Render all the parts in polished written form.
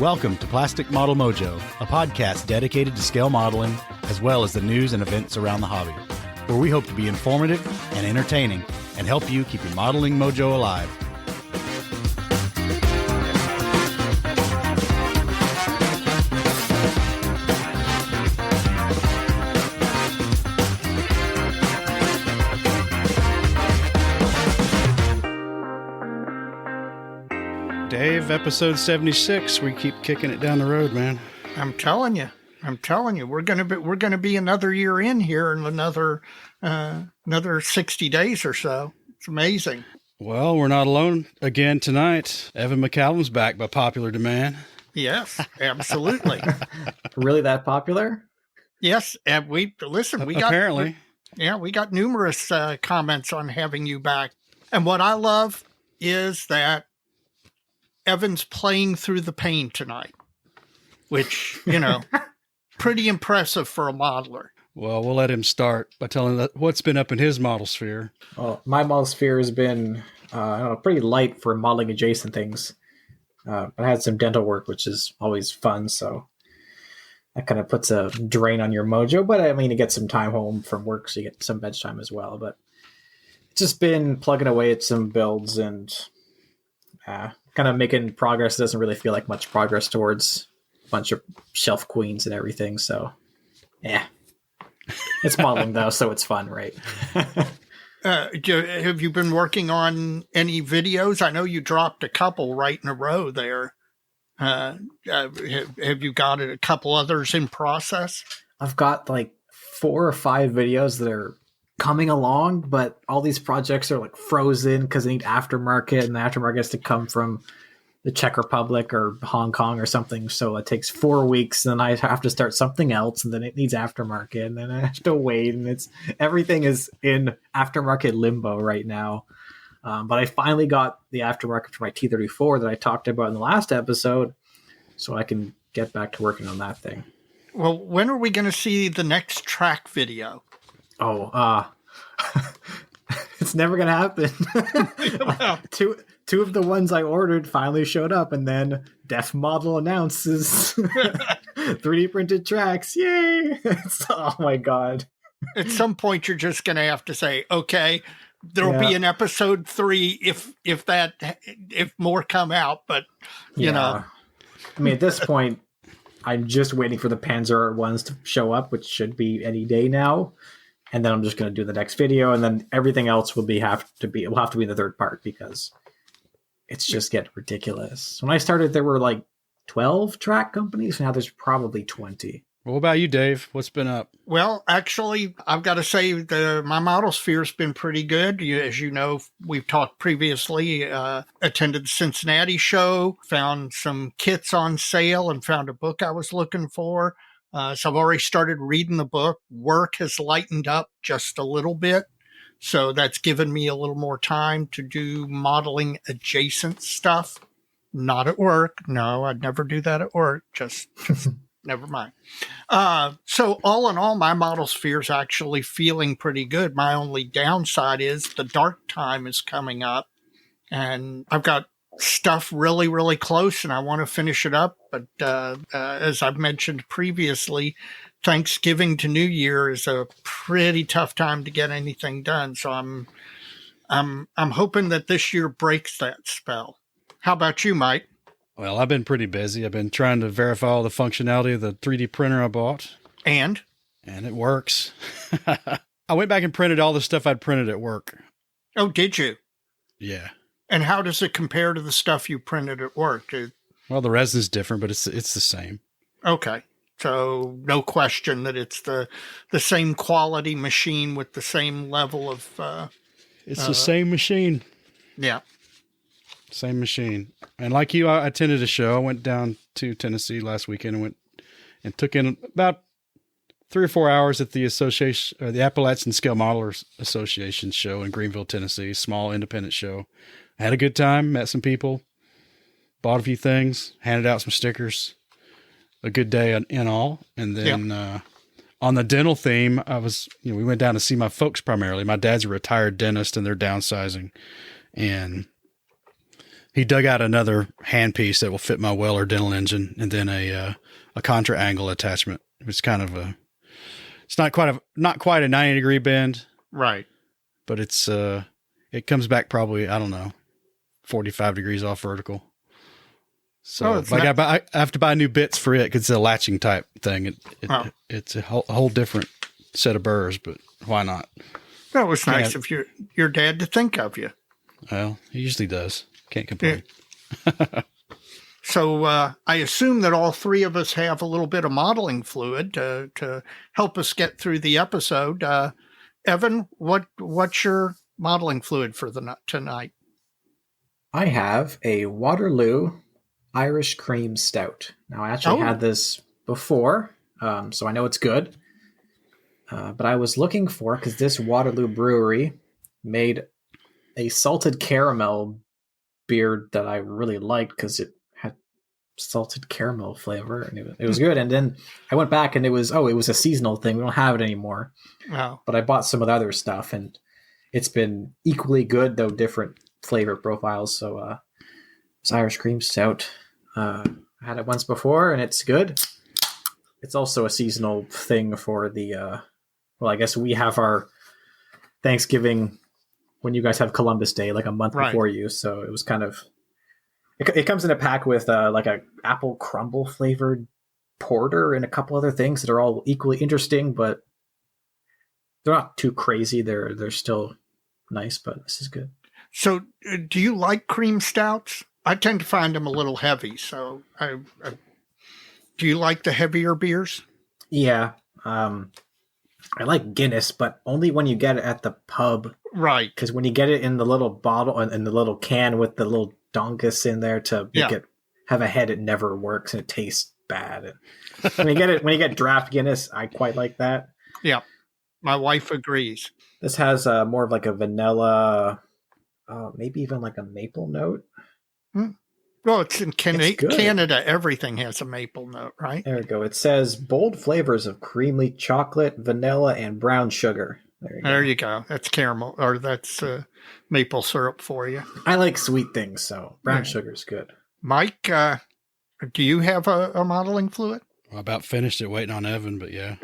Welcome to Plastic Model Mojo, a podcast dedicated to scale modeling, as well as the news and events around the hobby, where we hope to be informative and entertaining and help you keep your modeling mojo alive. Dave, episode 76. We keep kicking it down the road, man. I'm telling you, we're gonna be another year in here in another 60 days or so. It's amazing. Well, we're not alone again tonight. Evan McCallum's back by popular demand. Yes, absolutely. Really that popular? Yes, and we apparently. We got numerous comments on having you back. And what I love is that Evan's playing through the pain tonight, which, pretty impressive for a modeler. Well, we'll let him start by telling what's been up in his model sphere. Well, my model sphere has been pretty light for modeling adjacent things. I had some dental work, which is always fun, so that kind of puts a drain on your mojo. But I mean, you get some time home from work, so you get some bench time as well. But it's just been plugging away at some builds and kind of making progress. It doesn't really feel like much progress towards a bunch of shelf queens and everything. So, yeah. It's modeling, though, so it's fun, right? Have you been working on any videos? I know you dropped a couple right in a row there. Have you got a couple others in process? I've got like 4 or 5 videos that are coming along, but all these projects are like frozen because they need aftermarket, and the aftermarket has to come from the Czech Republic or Hong Kong or something. So it takes 4 weeks, and then I have to start something else, and then it needs aftermarket, and then I have to wait, and everything is in aftermarket limbo right now. But I finally got the aftermarket for my T34 that I talked about in the last episode, so I can get back to working on that thing. Well, when are we going to see the next track video? It's never going to happen. Two of the ones I ordered finally showed up, and then Def Model announces 3D printed tracks. Yay! Oh my God. At some point, you're just going to have to say, okay, there'll be an episode 3 if more come out, but you know. I mean, at this point, I'm just waiting for the Panzer ones to show up, which should be any day now. And then I'm just going to do the next video, and then everything else will have to be in the third part because it's just getting ridiculous. When I started, there were like 12 track companies. Now there's probably 20. What about you, Dave? What's been up? Well, actually, I've got to say my model sphere's been pretty good. As you know, we've talked previously, attended the Cincinnati show, found some kits on sale, and found a book I was looking for. So I've already started reading the book. Work has lightened up just a little bit. So that's given me a little more time to do modeling adjacent stuff. Not at work. No, I'd never do that at work. Just never mind. So all in all, my model sphere is actually feeling pretty good. My only downside is the dark time is coming up, and I've got stuff really, really close, and I want to finish it up. But as I've mentioned previously, Thanksgiving to New Year is a pretty tough time to get anything done. So I'm hoping that this year breaks that spell. How about you, Mike? Well, I've been pretty busy. I've been trying to verify all the functionality of the 3D printer I bought. And it works. I went back and printed all the stuff I'd printed at work. Oh, did you? Yeah. And how does it compare to the stuff you printed at work? Well, the resin's different, but it's the same. Okay. So no question that it's the same quality machine with the same level of... it's the same machine. Yeah. Same machine. And like you, I attended a show. I went down to Tennessee last weekend and went and took in about 3 or 4 hours at the association, or the Appalachian Scale Modelers Association show in Greenville, Tennessee, small independent show. I had a good time, met some people, bought a few things, handed out some stickers. A good day in all. And then on the dental theme, we went down to see my folks primarily. My dad's a retired dentist and they're downsizing. And he dug out another handpiece that will fit my Weller dental engine, and then a contra angle attachment. It's kind of it's not quite a 90-degree bend, Right. but it's it comes back probably, I don't know, 45 degrees off vertical. So I have to buy new bits for it because it's a latching type thing. It's a whole different set of burrs, but why not? That was nice of your dad to think of you. Well, he usually does. Can't complain. Yeah. So I assume that all three of us have a little bit of modeling fluid to help us get through the episode. Evan, what's your modeling fluid for tonight? I have a Waterloo Irish Cream Stout. Now, I actually had this before, so I know it's good. But I was looking for, because this Waterloo brewery made a salted caramel beer that I really liked because it had salted caramel flavor, and it was good. And then I went back, and it was a seasonal thing. We don't have it anymore. Oh. But I bought some of the other stuff, and it's been equally good, though different flavor profiles. So it's Irish Cream Stout. I had it once before, and it's good. It's also a seasonal thing for the I guess we have our Thanksgiving when you guys have Columbus Day like a month before you. So it was kind of it comes in a pack with like a apple crumble flavored porter and a couple other things that are all equally interesting, but they're not too crazy. They're still nice, but this is good. So do you like cream stouts? I tend to find them a little heavy. So do you like the heavier beers? Yeah. I like Guinness, but only when you get it at the pub. Right. Because when you get it in the little bottle and in the little can with the little dongus in there to make it have a head, it never works and it tastes bad. And when you get draft Guinness, I quite like that. Yeah. My wife agrees. This has more of like a vanilla, maybe even like a maple note. Well, it's in Canada. Everything has a maple note, right? There we go. It says bold flavors of creamy chocolate, vanilla, and brown sugar. There you go. That's caramel, or that's maple syrup for you. I like sweet things, so brown sugar is good. Mike, do you have a modeling fluid? I about finished it waiting on Evan, but yeah.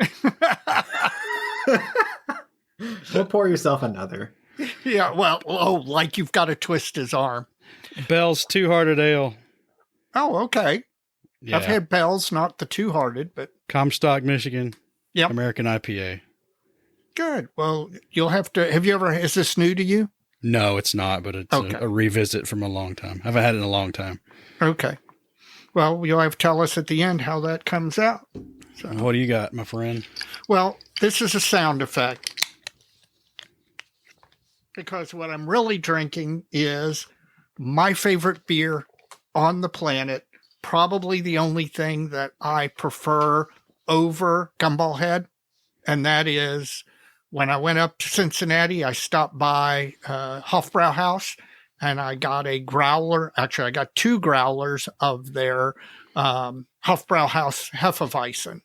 We'll pour yourself another. Yeah, well, like you've got to twist his arm. Bell's Two-Hearted Ale. Oh, okay. Yeah. I've had Bell's, not the Two-Hearted, but Comstock, Michigan. Yep. American IPA. Good. Well, you'll have to. Is this new to you? No, it's not, but it's a revisit from a long time. I haven't had it in a long time. Okay. Well, you'll have to tell us at the end how that comes out. So. What do you got, my friend? Well, this is a sound effect. Because what I'm really drinking is my favorite beer on the planet, probably the only thing that I prefer over Gumball Head, and that is when I went up to Cincinnati, I stopped by Hofbrauhaus, and I got a growler. Actually, I got 2 growlers of their Hofbrauhaus Hefeweizen,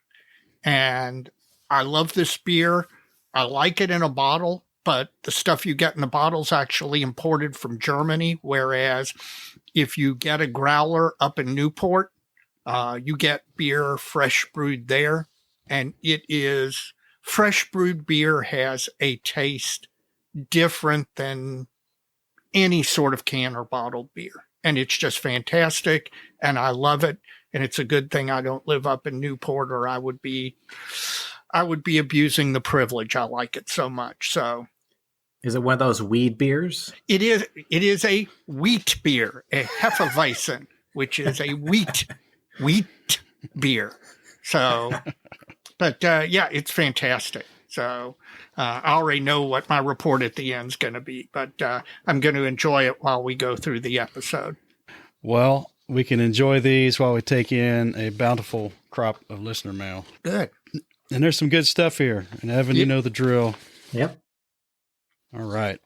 and I love this beer. I like it in a bottle, but the stuff you get in the bottle is actually imported from Germany, whereas if you get a growler up in Newport, you get beer fresh brewed there, and it is fresh brewed beer has a taste different than any sort of can or bottled beer, and it's just fantastic, and I love it, and it's a good thing I don't live up in Newport, or I would be abusing the privilege. I like it so much. So is it one of those weed beers? It is a wheat beer, a Hefeweizen, which is a wheat beer. So, but yeah, it's fantastic. So I already know what my report at the end is going to be, but I'm going to enjoy it while we go through the episode. Well, we can enjoy these while we take in a bountiful crop of listener mail. Good. And there's some good stuff here. And Evan, you know the drill. Yep. All right.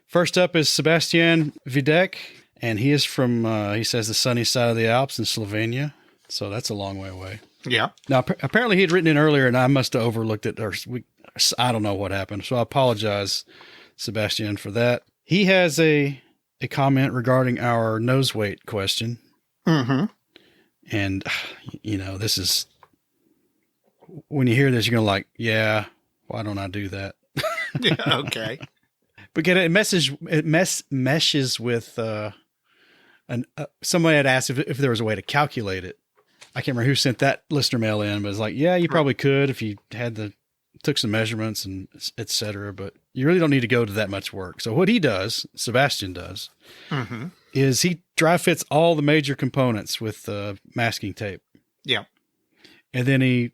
First up is Sebastian Videk, and he is from, he says, the sunny side of the Alps in Slovenia. So that's a long way away. Yeah. Now, apparently he had written in earlier, and I must have overlooked it, or I don't know what happened. So I apologize, Sebastian, for that. He has a a comment regarding our nose weight question. Mm-hmm. And, this is, when you hear this, you're going to like, yeah, why don't I do that? Yeah, okay. Because it meshes with somebody had asked if there was a way to calculate it. I can't remember who sent that listener mail in, but it's like, yeah, you probably could if you took some measurements and et cetera, but you really don't need to go to that much work. So what he does, Sebastian does, Mm-hmm. is he dry fits all the major components with masking tape. Yeah. And then he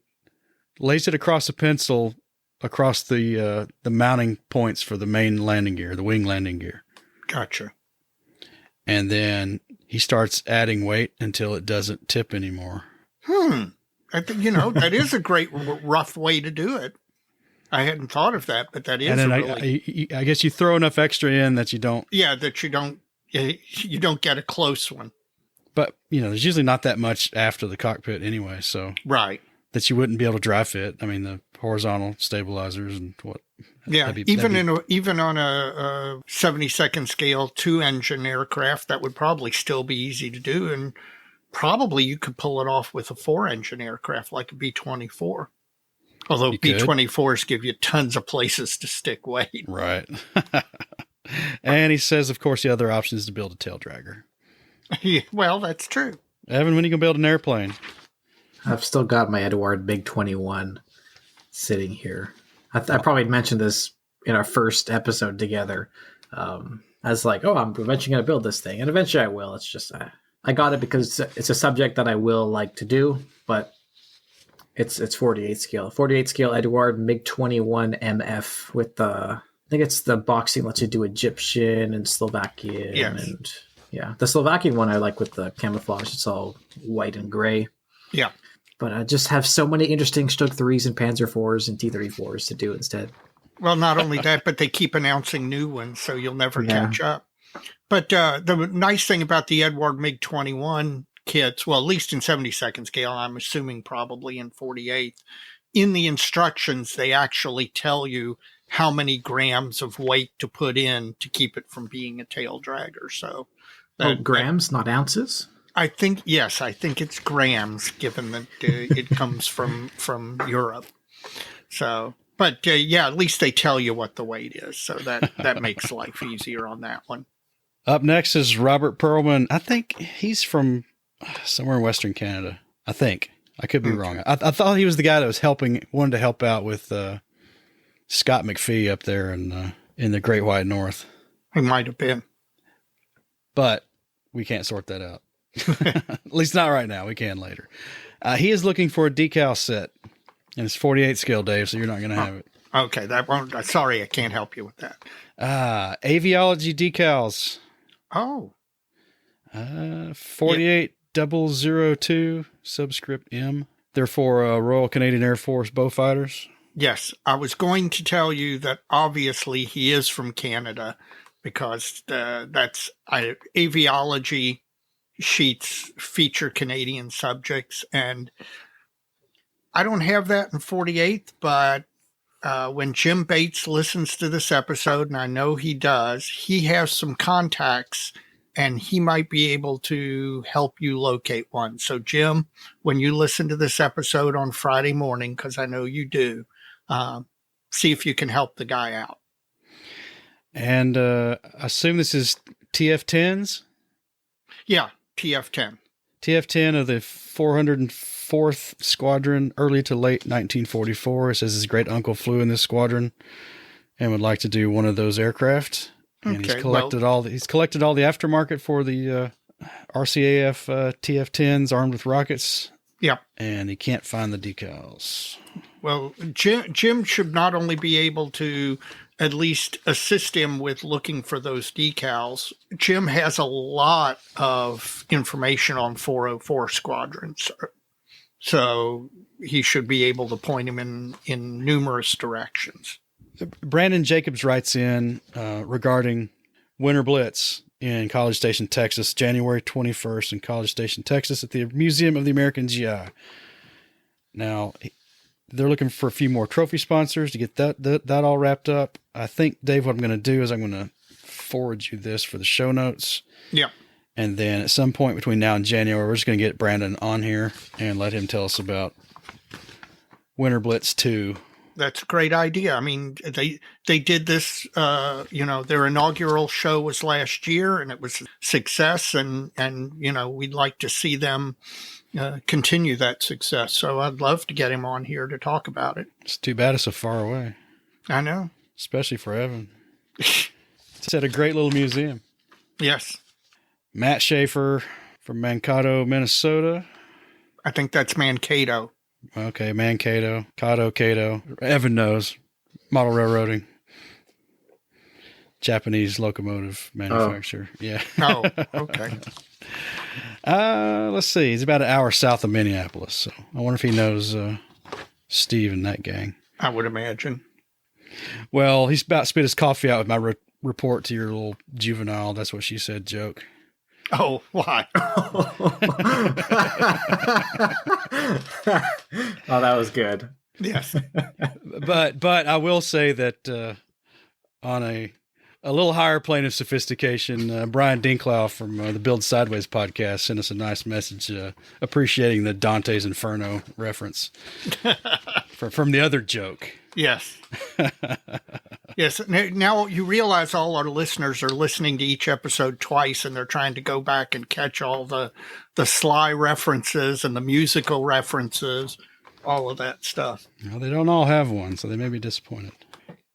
lays it across a pencil across the mounting points for the main landing gear, the wing landing gear. Gotcha. And then he starts adding weight until it doesn't tip anymore. I think, that is a great rough way to do it. I hadn't thought of that, but that is. And then really, I guess you throw enough extra in that you don't. Yeah, that you don't get a close one. But, there's usually not that much after the cockpit anyway, so. Right. That you wouldn't be able to dry fit. I mean, the horizontal stabilizers and what. Yeah, even on a 72nd scale 2-engine aircraft, that would probably still be easy to do, and probably you could pull it off with a 4-engine aircraft like a B-24. Although B-24s give you tons of places to stick weight. Right. And he says, of course, the other option is to build a tail dragger. Yeah, well, that's true. Evan, when are you going to build an airplane? I've still got my Edward MiG-21 sitting here. I probably mentioned this in our first episode together. I was like, I'm eventually going to build this thing. And eventually I will. It's just, I got it because it's a subject that I will like to do, but it's 48 scale. 48 scale Edward MiG-21 MF with I think it's the boxing lets you do Egyptian and Slovakian. Yes. And yeah, the Slovakian one I like with the camouflage. It's all white and gray. Yeah. But I just have so many interesting Stug 3s and Panzer 4s and T-34s to do instead. Well, not only that, but they keep announcing new ones, so you'll never catch up. But the nice thing about the Edward MiG-21 kits, well, at least in 72nd scale, I'm assuming probably in 48th, in the instructions, they actually tell you how many grams of weight to put in to keep it from being a tail dragger. So, grams, not ounces? I think it's grams, given that it comes from Europe. So, but at least they tell you what the weight is. So that makes life easier on that one. Up next is Robert Perlman. I think he's from somewhere in Western Canada. I think. I could be wrong. I thought he was the guy that wanted to help out with Scott McPhee up there in the Great White North. He might have been. But we can't sort that out. At least not right now. We can later. He is looking for a decal set. And it's 48 scale, Dave, so you're not going to have it. Okay, that won't. Sorry, I can't help you with that. Aviology decals. Oh. 48002 subscript M. They're for Royal Canadian Air Force Beaufighters. Yes, I was going to tell you that obviously he is from Canada because that's aviology sheets feature Canadian subjects, and I don't have that in 48th, but when Jim Bates listens to this episode, and I know he does, he has some contacts and he might be able to help you locate one. So Jim, when you listen to this episode on Friday morning, because I know you do, see if you can help the guy out. And I assume this is TF-10s? Yeah, TF-10. TF-10 of the 404th Squadron, early to late 1944. It says his great uncle flew in this squadron and would like to do one of those aircraft. And he's collected all the aftermarket for the RCAF TF-10s armed with rockets. Yep. And he can't find the decals. Well, Jim should not only be able to at least assist him with looking for those decals. Jim has a lot of information on 404 squadrons. So he should be able to point him in numerous directions. Brandon Jacobs writes in regarding Winterblitz in College Station, Texas, January 21st in College Station, Texas at the Museum of the American G.I. Now, they're looking for a few more trophy sponsors to get that all wrapped up. I think, Dave, what I'm going to do is I'm going to forward you this for the show notes. Yeah. And then at some point between now and January, we're just going to get Brandon on here and let him tell us about Winterblitz 2. That's a great idea. I mean, they did this, their inaugural show was last year and it was a success and we'd like to see them continue that success. So I'd love to get him on here to talk about it. It's too bad it's so far away. I know. Especially for Evan. It's at a great little museum. Yes. Matt Schaefer from Mankato, Minnesota. I think that's Mankato. Okay, Mankato, Kato. Evan knows. Model railroading. Japanese locomotive manufacturer. Oh. Yeah. Oh, okay. Let's see. He's about an hour south of Minneapolis. So I wonder if he knows Steve and that gang. I would imagine. Well, he's about to spit his coffee out with my report to your little juvenile. That's what she said joke. Oh, why? Oh, that was good. Yes. But I will say that on a little higher plane of sophistication, Brian Dinklau from the Build Sideways podcast sent us a nice message appreciating the Dante's Inferno reference from the other joke. Yes. Yes. Now you realize all our listeners are listening to each episode twice and they're trying to go back and catch all the sly references and the musical references, all of that stuff. Well, they don't all have one, so they may be disappointed.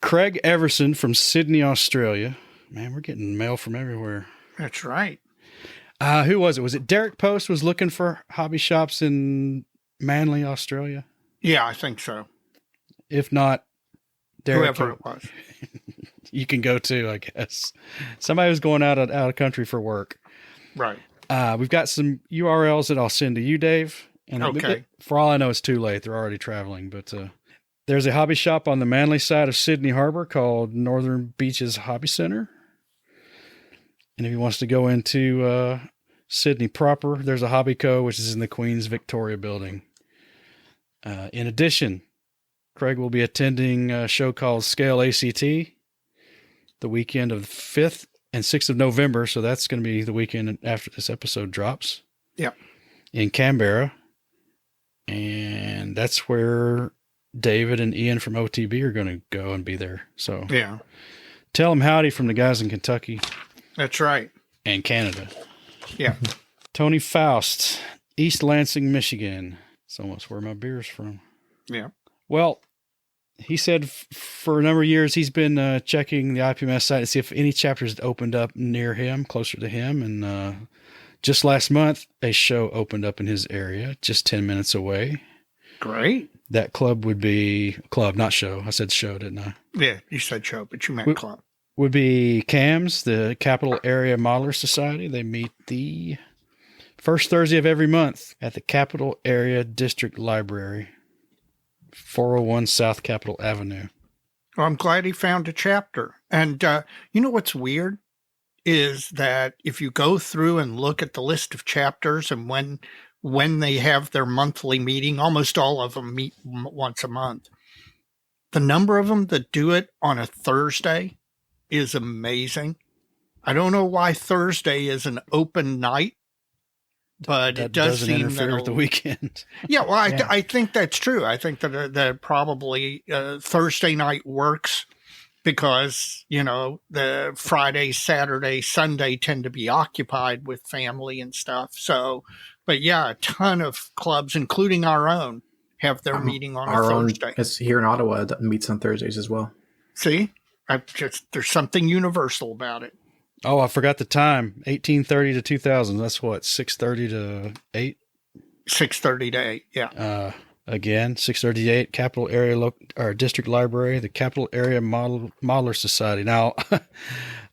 Craig Everson from Sydney, Australia. Man, we're getting mail from everywhere. That's right. Who was it? Was it Derek Post was looking for hobby shops in Manley, Australia? Yeah, I think so. If not, Derek, whoever it was. You can go to, I guess. Somebody was going out of country for work. Right. We've got some URLs that I'll send to you, Dave. And okay. For all I know, it's too late. They're already traveling. But there's a hobby shop on the Manley side of Sydney Harbor called Northern Beaches Hobby Center. And if he wants to go into Sydney proper, there's a Hobby Co., which is in the Queen's Victoria building. In addition, Craig will be attending a show called Scale ACT the weekend of the 5th and 6th of November. So that's going to be the weekend after this episode drops. Yep. In Canberra. And that's where David and Ian from OTB are going to go and be there. So yeah, tell them howdy from the guys in Kentucky. That's right. And Canada. Yeah. Tony Faust, East Lansing, Michigan. It's almost where my beer's from. Yeah. Well, he said for a number of years he's been checking the IPMS site to see if any chapters had opened up near him, closer to him. And just last month, a show opened up in his area, just 10 minutes away. Great. That club would be club, not show. I said show, didn't I? Yeah, you said show, but you meant club. Would be CAMS, the Capital Area Modeler Society. They meet the first Thursday of every month at the Capital Area District Library, 401 South Capitol Avenue. Well, I'm glad he found a chapter. And you know what's weird is that if you go through and look at the list of chapters and when they have their monthly meeting, almost all of them meet once a month. The number of them that do it on a Thursday is amazing. I don't know why Thursday is an open night, but that it does seem interfere with the weekend. Yeah, well, I think that's true. I think that probably Thursday night works because, the Friday, Saturday, Sunday tend to be occupied with family and stuff. So, but yeah, a ton of clubs, including our own, have their meeting on a Thursday. It's here in Ottawa that meets on Thursdays as well. See, there's something universal about it. Oh, I forgot the time. 1830 to 2000. That's what, 6:30 to 8? 6:30 to 8, yeah. Again, 6:30 to 8, Capital Area District Library, the Capital Area Modeler Society. Now,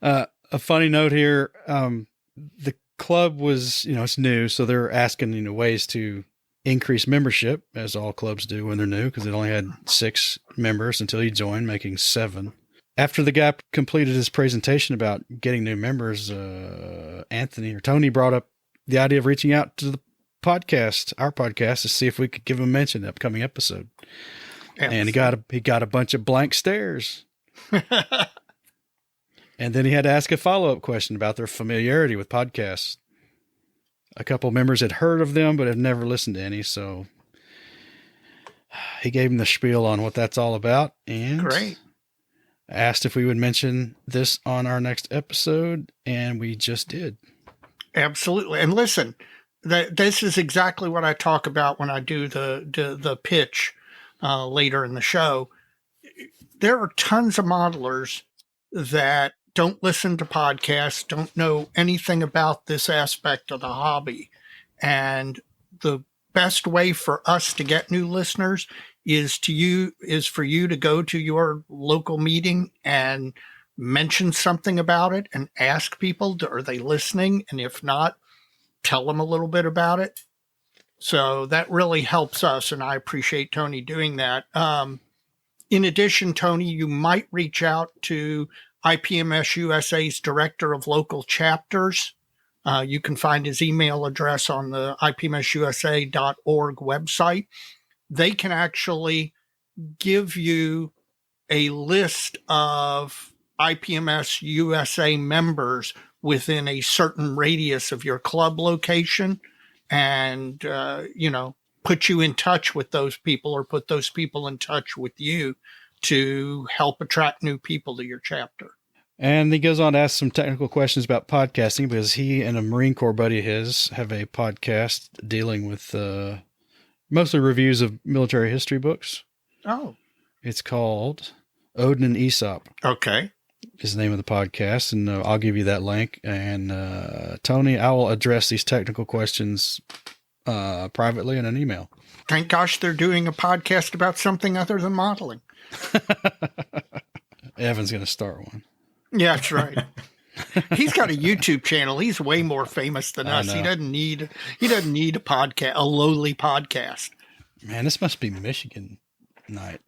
a funny note here, the club was, it's new, so they're asking, ways to increase membership, as all clubs do when they're new, because it only had 6 members until you joined, making 7. After the guy completed his presentation about getting new members, Tony brought up the idea of reaching out to our podcast, to see if we could give him a mention in the upcoming episode. And he got a bunch of blank stares. And then he had to ask a follow-up question about their familiarity with podcasts. A couple members had heard of them, but had never listened to any. So he gave them the spiel on what that's all about. And Great. asked if we would mention this on our next episode. And we just did. Absolutely. And listen, this is exactly what I talk about when I do the pitch later in the show. There are tons of modelers that don't listen to podcasts, don't know anything about this aspect of the hobby. And the best way for us to get new listeners is for you to go to your local meeting and mention something about it and ask people, are they listening? And if not, tell them a little bit about it. So that really helps us. And I appreciate Tony doing that. In addition, Tony, you might reach out to IPMS USA's Director of Local Chapters. You can find his email address on the IPMSUSA.org website. They can actually give you a list of IPMS USA members within a certain radius of your club location and, put you in touch with those people or put those people in touch with you to help attract new people to your chapter. And he goes on to ask some technical questions about podcasting because he and a Marine Corps buddy of his have a podcast dealing with mostly reviews of military history books. Oh. It's called Odin and Aesop. Okay. Is the name of the podcast, and I'll give you that link. And Tony, I will address these technical questions privately in an email. Thank gosh they're doing a podcast about something other than modeling. Evan's going to start one. Yeah, that's right. He's got a YouTube channel. He's way more famous than us. He doesn't need a podcast, a lowly podcast. Man, this must be Michigan night.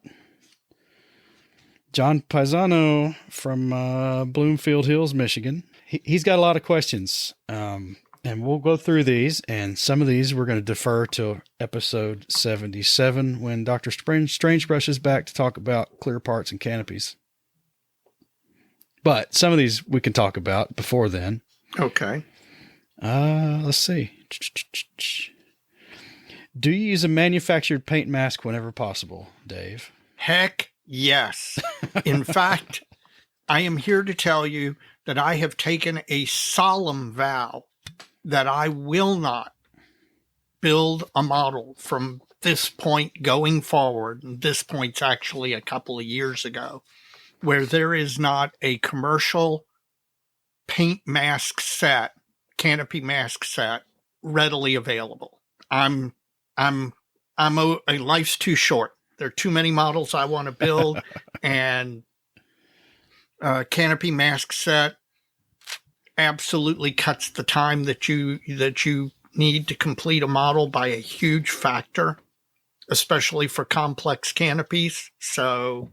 John Paisano from Bloomfield Hills, Michigan. He's got a lot of questions, and we'll go through these. And some of these we're going to defer to episode 77 when Dr. Strangebrush is back to talk about clear parts and canopies. But some of these we can talk about before then. Okay. Let's see. Do you use a manufactured paint mask whenever possible, Dave? Heck yes. In fact, I am here to tell you that I have taken a solemn vow that I will not build a model from this point going forward. And this point's actually a couple of years ago, where there is not a commercial paint mask set, canopy mask set readily available. Life's too short. There are too many models I want to build, and canopy mask set absolutely cuts the time that you need to complete a model by a huge factor, especially for complex canopies. So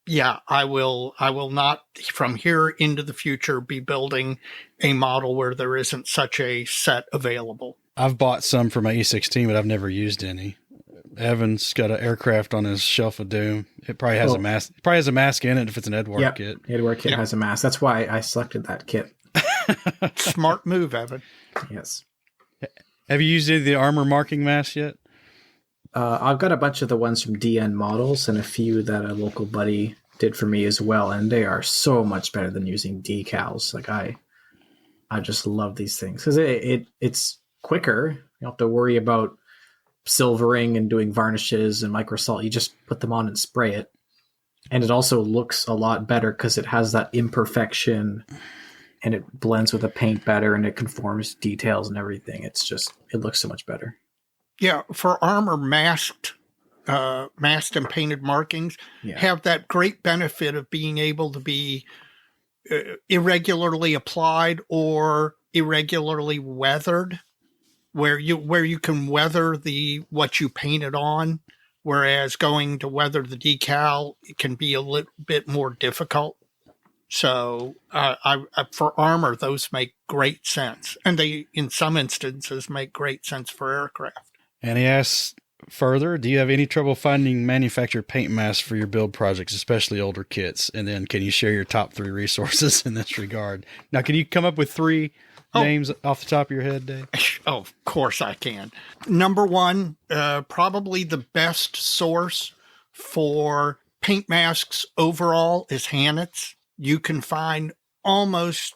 yeah, I will not from here into the future be building a model where there isn't such a set available. I've bought some for my E16, but I've never used any. Evan's got an aircraft on his Shelf of Doom. It probably has a mask. It probably has a mask in it if it's an Edward kit. Edward kit has a mask. That's why I selected that kit. Smart move, Evan. Yes. Have you used any of the armor marking masks yet? I've got a bunch of the ones from DN Models and a few that a local buddy did for me as well, and they are so much better than using decals. Like I just love these things because it's quicker. You don't have to worry about silvering and doing varnishes and microsalt. You just put them on and spray it, and it also looks a lot better because it has that imperfection, and it blends with the paint better, and it conforms details and everything. It looks so much better. Yeah, for armor masked and painted markings have that great benefit of being able to be irregularly applied or irregularly weathered, where you can weather what you painted on, whereas going to weather the decal, it can be a little bit more difficult. So for armor, those make great sense, and they in some instances make great sense for aircraft. And he asks further, do you have any trouble finding manufactured paint masks for your build projects, especially older kits? And then can you share your top 3 resources in this regard? Now, can you come up with 3 names off the top of your head, Dave? Oh, of course I can. Number one, probably the best source for paint masks overall is Hanitz. You can find almost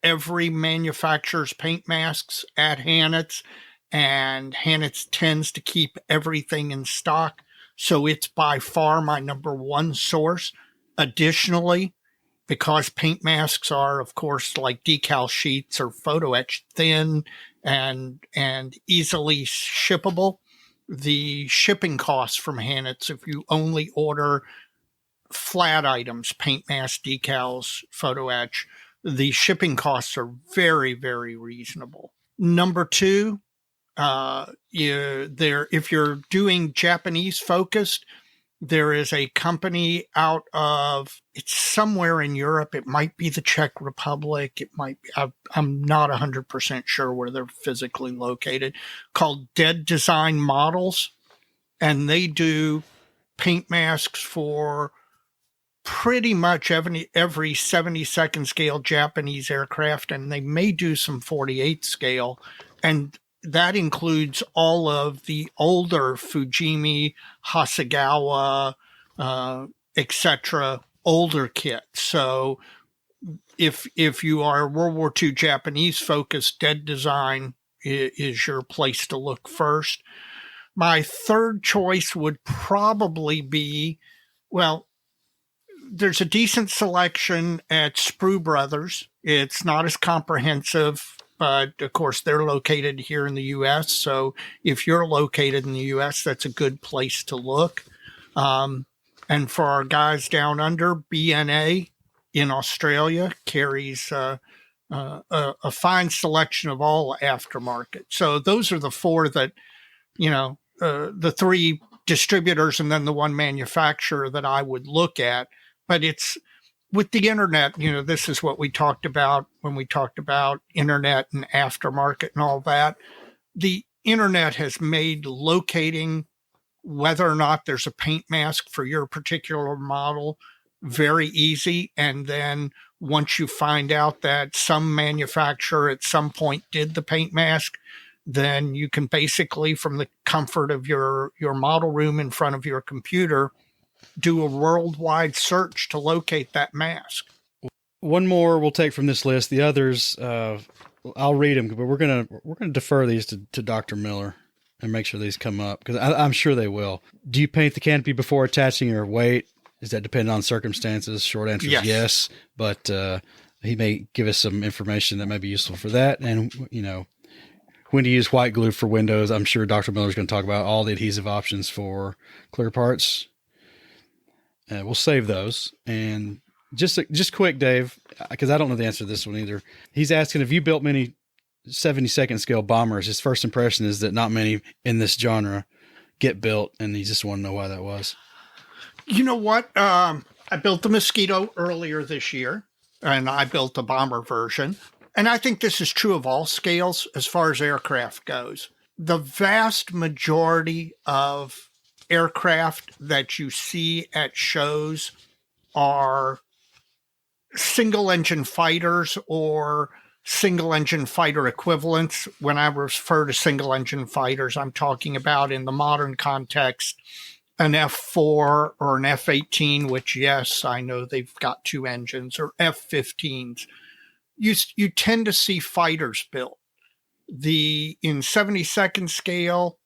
every manufacturer's paint masks at Hanitz, and Hanitz tends to keep everything in stock. So it's by far my number one source. Additionally, because paint masks are, of course, like decal sheets or photo etched thin and easily shippable, the shipping costs from Hanitz, if you only order flat items, paint mask, decals, photo etch, the shipping costs are very, very reasonable. Number two, if you're doing Japanese focused, there is a company out of, it's somewhere in Europe. It might be the Czech Republic. It might be, I'm not 100% sure where they're physically located, called Dead Design Models. And they do paint masks for pretty much every 72nd scale Japanese aircraft. And they may do some 48 scale. And that includes all of the older Fujimi, Hasegawa, etc., older kits. So if you are World War II Japanese focused, Dead Design is your place to look first. My third choice would probably be, well, there's a decent selection at Sprue Brothers. It's not as comprehensive, but of course they're located here in the U.S. So if you're located in the U.S., that's a good place to look. And for our guys down under, BNA in Australia carries a fine selection of all aftermarket. So those are the 4 that, the 3 distributors and then the 1 manufacturer that I would look at. But it's with the internet, this is what we talked about when we talked about internet and aftermarket and all that. The internet has made locating whether or not there's a paint mask for your particular model very easy. And then once you find out that some manufacturer at some point did the paint mask, then you can basically, from the comfort of your model room in front of your computer, do a worldwide search to locate that mask. One more we'll take from this list. The others, I'll read them, but we're gonna defer these to Dr. Miller and make sure these come up, because I'm sure they will. Do you paint the canopy before attaching or wait? Is that dependent on circumstances? Short answer is yes, but he may give us some information that may be useful for that. And when to use white glue for windows. I'm sure Dr. Miller is going to talk about all the adhesive options for clear parts. We'll save those. And just quick, Dave, because I don't know the answer to this one either. He's asking if you built many 72nd scale bombers. His first impression is that not many in this genre get built, and he just want to know why that was. You know what? I built the Mosquito earlier this year, and I built a bomber version. And I think this is true of all scales as far as aircraft goes. The vast majority of aircraft that you see at shows are single-engine fighters or single-engine fighter equivalents. When I refer to single-engine fighters, I'm talking about, in the modern context, an F-4 or an F-18, which, yes, I know they've got 2 engines, or F-15s. You tend to see fighters built. In 72nd scale,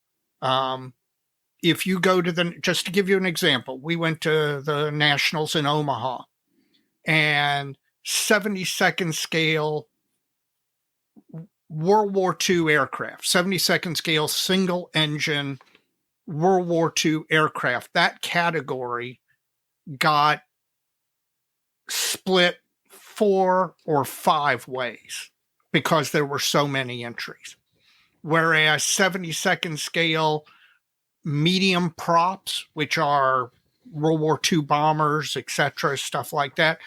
if you go to just to give you an example, we went to the Nationals in Omaha, and 72nd scale World War II aircraft, 72nd scale single engine World War II aircraft, that category got split 4 or 5 ways because there were so many entries. Whereas 72nd scale medium props, which are World War II bombers, etc., stuff like that,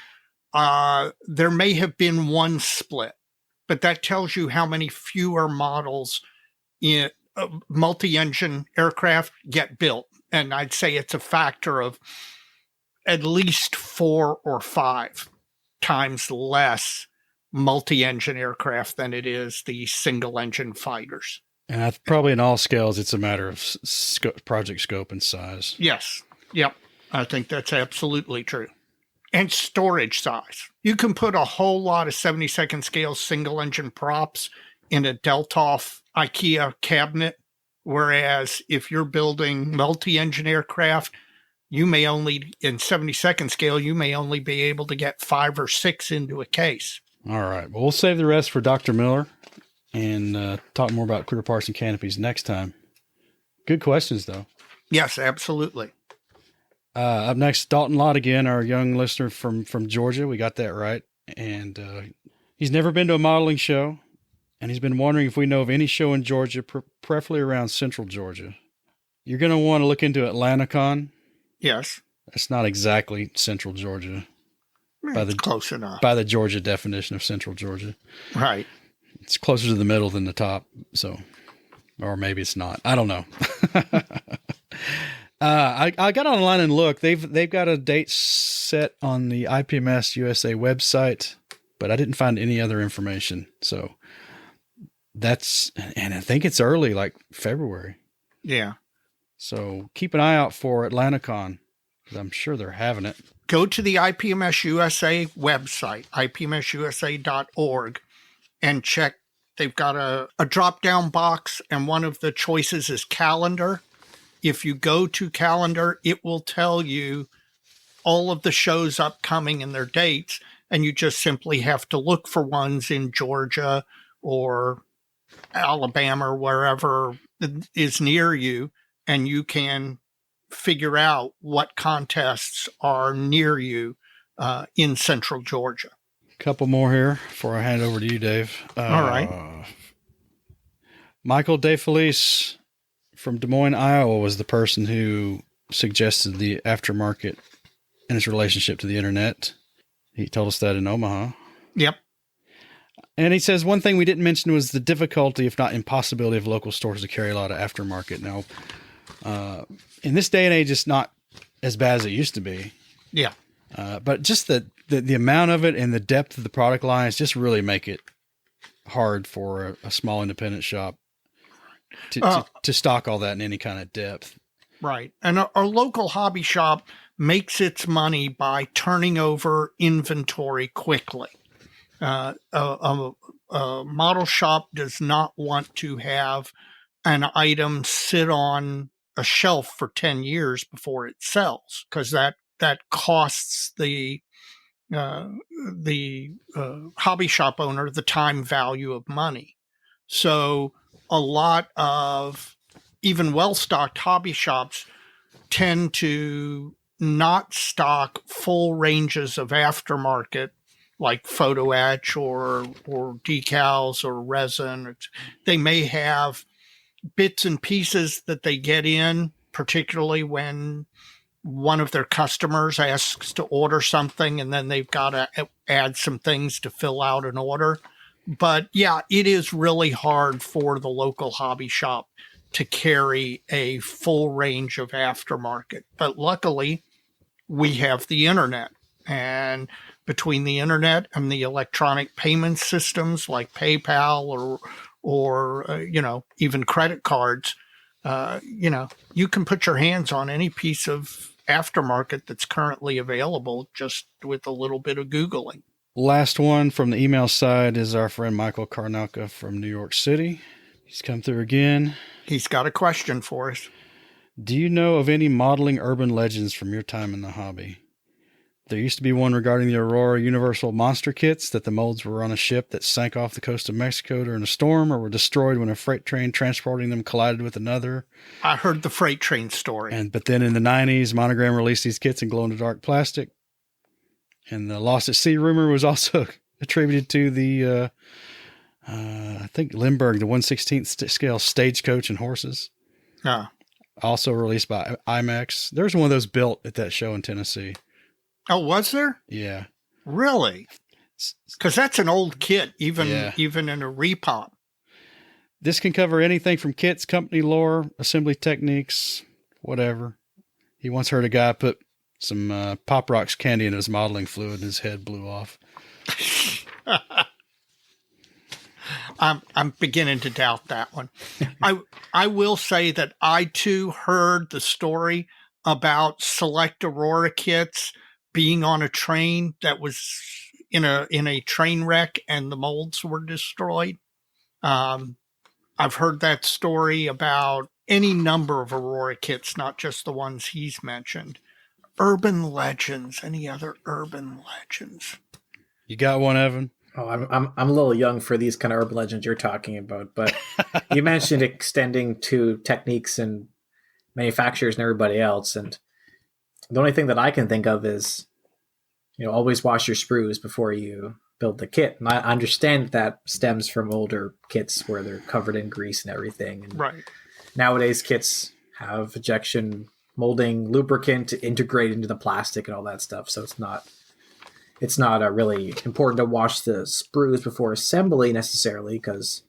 there may have been 1 split, but that tells you how many fewer models multi-engine aircraft get built. And I'd say it's a factor of at least 4 or 5 times less multi-engine aircraft than it is the single-engine fighters. And probably in all scales, it's a matter of project scope and size. Yes. Yep. I think that's absolutely true. And storage size. You can put a whole lot of 72nd scale single-engine props in a Deltoff IKEA cabinet, whereas if you're building multi-engine aircraft, you may only, in 72nd scale, you may only be able to get 5 or 6 into a case. All right. Well, we'll save the rest for Dr. Miller and talk more about clear parts and canopies next time. Good questions, though. Yes, absolutely. Up next, Dalton Lott again, our young listener from Georgia. We got that right. And he's never been to a modeling show, and he's been wondering if we know of any show in Georgia, preferably around central Georgia. You're going to want to look into AtlantaCon. Yes. That's not exactly central Georgia. Close enough. By the Georgia definition of central Georgia. Right. It's closer to the middle than the top. So, or maybe it's not. I don't know. I got online and looked. They've got a date set on the IPMS USA website, but I didn't find any other information. So and I think it's early, like February. Yeah. So keep an eye out for AtlantaCon, because I'm sure they're having it. Go to the IPMS USA website, ipmsusa.org, and check. They've got a drop-down box, and one of the choices is calendar. If you go to calendar, it will tell you all of the shows upcoming and their dates, and you just simply have to look for ones in Georgia or Alabama or wherever is near you, and you can figure out what contests are near you in central Georgia. A couple more here before I hand over to you, Dave. All right. Michael DeFelice from Des Moines, Iowa was the person who suggested the aftermarket and its relationship to the internet. He told us that in Omaha. Yep. And he says one thing we didn't mention was the difficulty, if not impossibility, of local stores to carry a lot of aftermarket. Now, in this day and age, it's not as bad as it used to be. Yeah. But just the amount of it and the depth of the product lines just really make it hard for a small independent shop to stock all that in any kind of depth. Right. And our local hobby shop makes its money by turning over inventory quickly. A model shop does not want to have an item sit on a shelf for 10 years before it sells, because that costs the hobby shop owner the time value of money. So a lot of even well-stocked hobby shops tend to not stock full ranges of aftermarket, like photo etch or decals or resin. They may have bits and pieces that they get in, particularly when one of their customers asks to order something, and then they've got to add some things to fill out an order. But yeah, it is really hard for the local hobby shop to carry a full range of aftermarket. But luckily, we have the internet, and between the internet and the electronic payment systems like PayPal or even credit cards, you can put your hands on any piece of aftermarket that's currently available just with a little bit of Googling. Last one from the email side is our friend Michael Karnauka from New York City. He's come through again. He's got a question for us. Do you know of any modeling urban legends from your time in the hobby? There used to be one regarding the Aurora Universal Monster Kits, that the molds were on a ship that sank off the coast of Mexico during a storm, or were destroyed when a freight train transporting them collided with another. I heard the freight train story. But then in the 90s, Monogram released these kits in glow-in-the-dark plastic. And the Lost at Sea rumor was also attributed to the, I think, Lindbergh, the 1/16th scale stagecoach and horses. Also released by IMAX. There's one of those built at that show in Tennessee. Oh, was there? Yeah. Really? Because that's an old kit, even in a repop. This can cover anything from kits, company lore, assembly techniques, whatever. He once heard a guy put some Pop Rocks candy in his modeling fluid and his head blew off. I'm beginning to doubt that one. I will say that I too heard the story about select Aurora kits being on a train that was in a train wreck and the molds were destroyed. I've heard that story about any number of Aurora kits, not just the ones he's mentioned. Urban legends. Any other urban legends? You got one, Evan? Oh, I'm a little young for these kind of urban legends you're talking about, but you mentioned extending to techniques and manufacturers and everybody else, and the only thing that I can think of is, always wash your sprues before you build the kit. And I understand that stems from older kits where they're covered in grease and everything. And right. Nowadays, kits have ejection molding lubricant to integrate into the plastic and all that stuff, so it's not really important to wash the sprues before assembly necessarily, because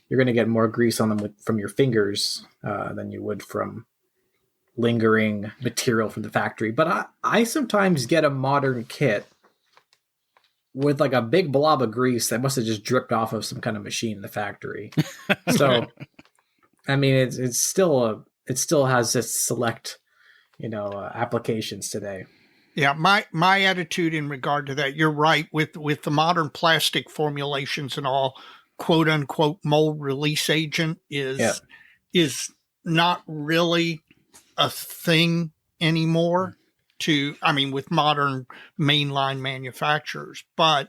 you're going to get more grease on them from your fingers than you would from lingering material from the factory. But I sometimes get a modern kit with like a big blob of grease that must have just dripped off of some kind of machine in the factory. So, I mean, it still has its select, applications today. Yeah, my attitude in regard to that, you're right, with the modern plastic formulations and all, quote unquote mold release agent is not really a thing anymore with modern mainline manufacturers. But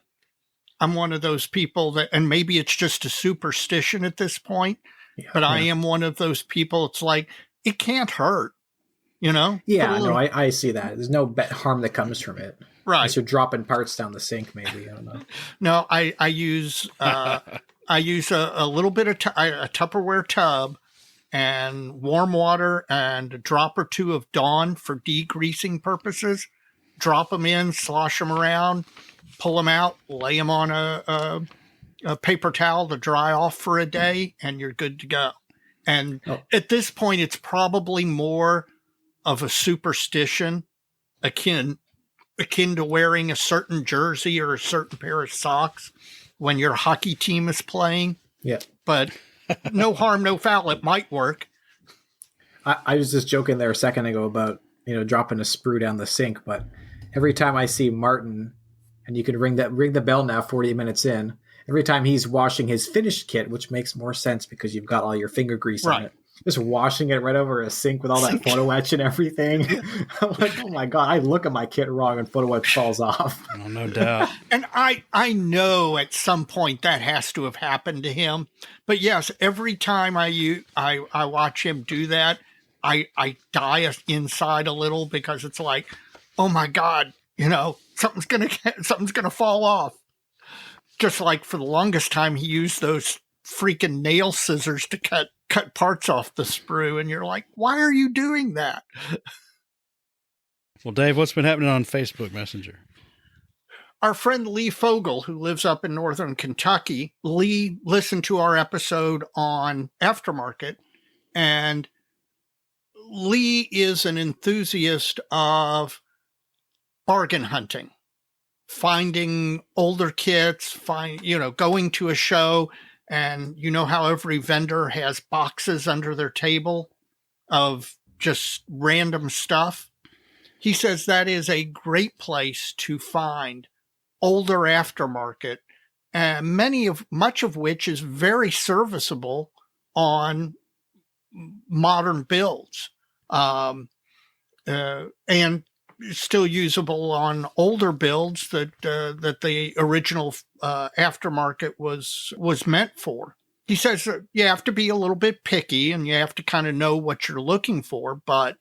I'm one of those people that, and maybe it's just a superstition at this point, but I am one of those people. It's like, it can't hurt. Yeah, no, I see that. There's no harm that comes from it. Right. Unless you're dropping parts down the sink, maybe. I don't know. No, I use a little bit of a Tupperware tub and warm water and a drop or two of Dawn for degreasing purposes. Drop them in, slosh them around, pull them out, lay them on a paper towel to dry off for a day, and you're good to go. And at this point, it's probably more of a superstition akin to wearing a certain jersey or a certain pair of socks when your hockey team is playing. Yeah. But no harm, no foul. It might work. I was just joking there a second ago about, dropping a sprue down the sink, but every time I see Martin, and you can ring the bell now 40 minutes in, every time he's washing his finished kit, which makes more sense because you've got all your finger grease on it, just washing it right over a sink with all that photo etch and everything. I'm like, oh my God, I look at my kit wrong and photo etch falls off. Oh, no doubt. And I know at some point that has to have happened to him. But yes, every time I watch him do that, I die inside a little because it's like, oh my God, something's gonna fall off. Just like for the longest time, he used those freaking nail scissors to cut parts off the sprue, and you're like, why are you doing that? Well, Dave, what's been happening on Facebook Messenger? Our friend Lee Fogel, who lives up in northern Kentucky, Lee listened to our episode on aftermarket, and Lee is an enthusiast of bargain hunting, finding older kits, going to a show. And how every vendor has boxes under their table of just random stuff. He says that is a great place to find older aftermarket, and much of which is very serviceable on modern builds, and still usable on older builds that the original aftermarket was meant for. He says that you have to be a little bit picky and you have to kind of know what you're looking for, but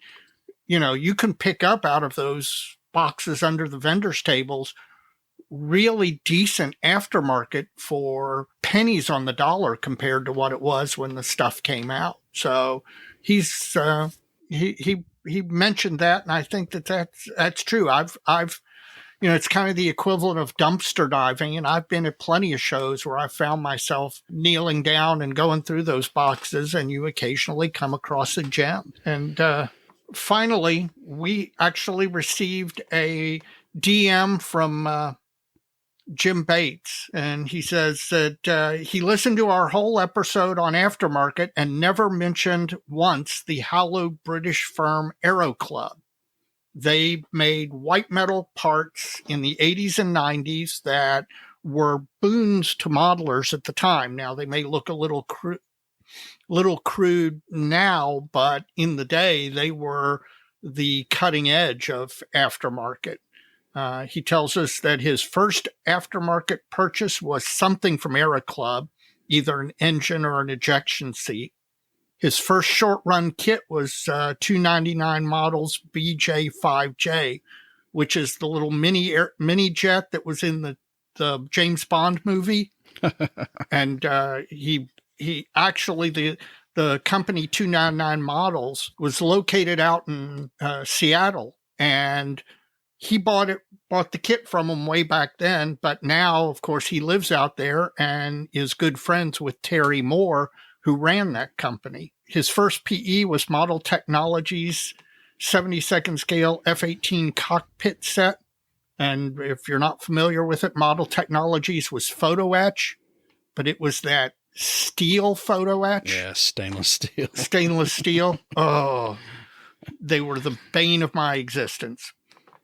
you can pick up out of those boxes under the vendors' tables really decent aftermarket for pennies on the dollar compared to what it was when the stuff came out. So he mentioned that, and I think that's true. I've it's kind of the equivalent of dumpster diving. And I've been at plenty of shows where I found myself kneeling down and going through those boxes, and you occasionally come across a gem. And finally, we actually received a DM from Jim Bates, and he says that he listened to our whole episode on aftermarket and never mentioned once the hallowed British firm Aero Club. They made white metal parts in the 80s and 90s that were boons to modelers at the time. Now, they may look a little crude now, but in the day, they were the cutting edge of aftermarket. He tells us that his first aftermarket purchase was something from Aero Club, either an engine or an ejection seat. His first short-run kit was 299 models BJ5J, which is the little mini jet that was in the James Bond movie. And he actually, the company 299 Models was located out in Seattle, and he bought the kit from him way back then, but now, of course, he lives out there and is good friends with Terry Moore, who ran that company. His first PE was Model Technologies 72nd scale F-18 cockpit set. And if you're not familiar with it, Model Technologies was photo etch, but it was that steel photo etch. Yeah, stainless steel. Stainless steel. Oh, they were the bane of my existence.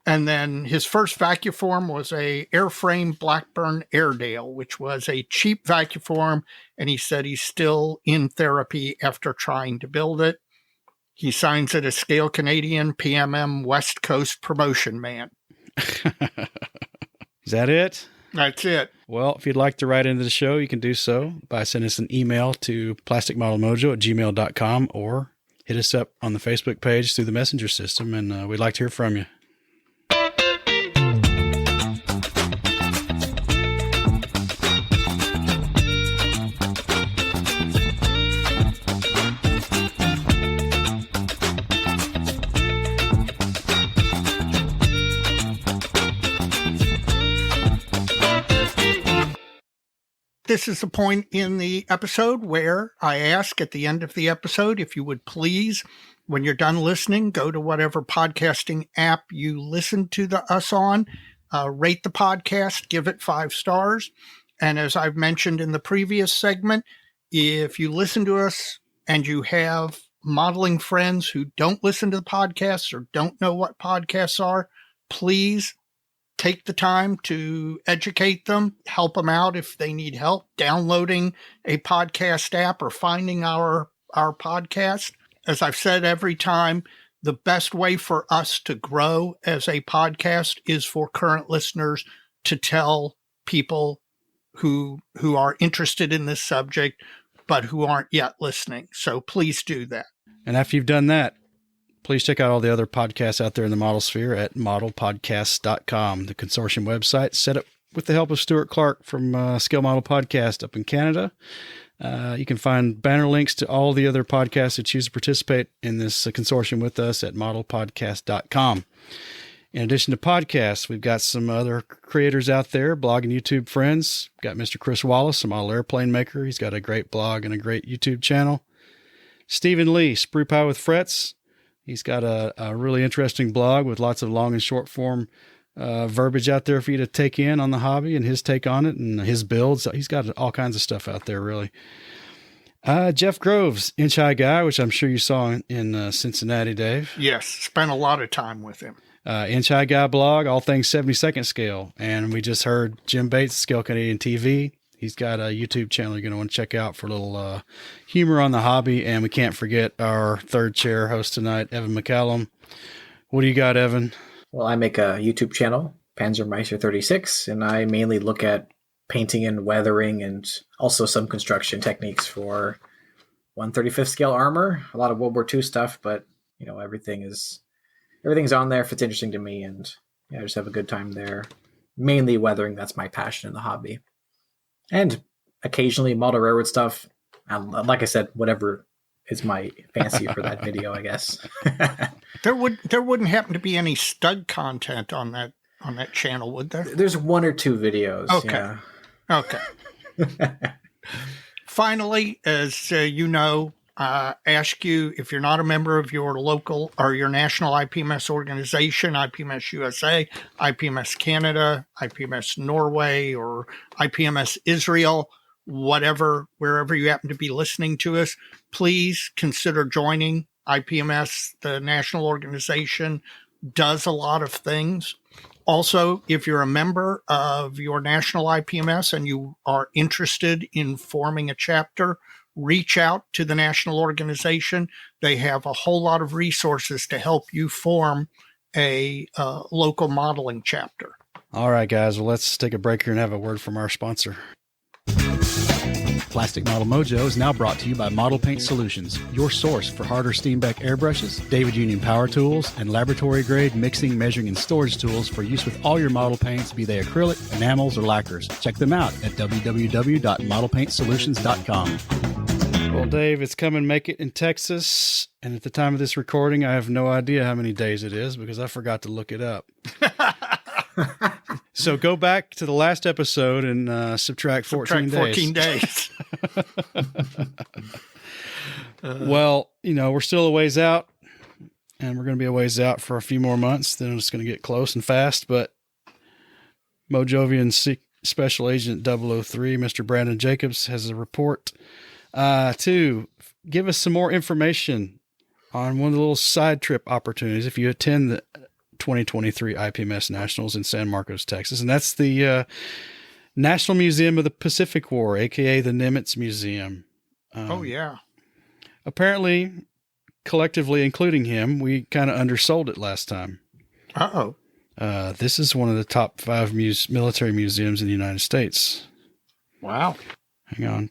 And then his first vacuform was a airframe Blackburn Airedale, which was a cheap vacuform. And he said he's still in therapy after trying to build it. He signs it as Scale Canadian PMM West Coast Promotion Man. Is that it? That's it. Well, if you'd like to write into the show, you can do so by sending us an email to plasticmodelmojo@gmail.com or hit us up on the Facebook page through the messenger system, and we'd like to hear from you. This is the point in the episode where I ask at the end of the episode if you would please, when you're done listening, go to whatever podcasting app you listen to us on, rate the podcast, give it 5 stars. And as I've mentioned in the previous segment, if you listen to us and you have modeling friends who don't listen to the podcasts or don't know what podcasts are, please take the time to educate them, help them out if they need help downloading a podcast app or finding our podcast. As I've said every time, the best way for us to grow as a podcast is for current listeners to tell people who are interested in this subject, but who aren't yet listening. So please do that. And after you've done that, please check out all the other podcasts out there in the model sphere at modelpodcasts.com, the consortium website set up with the help of Stuart Clark from Scale Model Podcast up in Canada. You can find banner links to all the other podcasts that choose to participate in this consortium with us at modelpodcast.com. In addition to podcasts, we've got some other creators out there, blog and YouTube friends. We've got Mr. Chris Wallace, a model airplane maker. He's got a great blog and a great YouTube channel. Stephen Lee, Sprue Pie with Frets. He's got a really interesting blog with lots of long and short form verbiage out there for you to take in on the hobby and his take on it and his builds. He's got all kinds of stuff out there, really. Jeff Groves, Inch High Guy, which I'm sure you saw in Cincinnati, Dave. Yes, spent a lot of time with him. Inch High Guy blog, all things 72nd scale. And we just heard Jim Bates, Scale Canadian TV. He's got a YouTube channel you're going to want to check out for a little humor on the hobby. And we can't forget our third chair host tonight, Evan McCallum. What do you got, Evan? Well, I make a YouTube channel, Panzermeister36, and I mainly look at painting and weathering and also some construction techniques for 1/35th scale armor, a lot of World War II stuff, but you know, everything's on there if it's interesting to me, and yeah, I just have a good time there. Mainly weathering, that's my passion in the hobby. And occasionally model railroad stuff. Like I said, whatever is my fancy for that video, I guess. There wouldn't happen to be any stud content on on that channel, would there? There's one or two videos. Okay. Yeah. Okay. Finally, as you know, ask you if you're not a member of your local or your national IPMS organization, IPMS USA, IPMS Canada, IPMS Norway, or IPMS Israel, whatever, wherever you happen to be listening to us, please consider joining IPMS. The national organization does a lot of things. Also, if you're a member of your national IPMS and you are interested in forming a chapter, reach out to the national organization. They have a whole lot of resources to help you form a local modeling chapter. All right, guys. Well, let's take a break here and have a word from our sponsor. Plastic Model Mojo is now brought to you by Model Paint Solutions, your source for Harder Steenbeck airbrushes, David Union power tools, and laboratory-grade mixing, measuring, and storage tools for use with all your model paints, be they acrylic, enamels, or lacquers. Check them out at www.modelpaintsolutions.com. Well, Dave, it's come and make it in Texas, and at the time of this recording, I have no idea how many days it is because I forgot to look it up. So go back to the last episode and subtract 14 days. Well, we're still a ways out, and we're going to be a ways out for a few more months. Then it's going to get close and fast. But Mojovian Special Agent 003, Mr. Brandon Jacobs, has a report to give us some more information on one of the little side trip opportunities if you attend the 2023 IPMS Nationals in San Marcos, Texas. And that's the National Museum of the Pacific War, a.k.a. the Nimitz Museum. Yeah. Apparently, collectively, including him, we kind of undersold it last time. Uh-oh. This is one of the top 5 military museums in the United States. Wow. Hang on.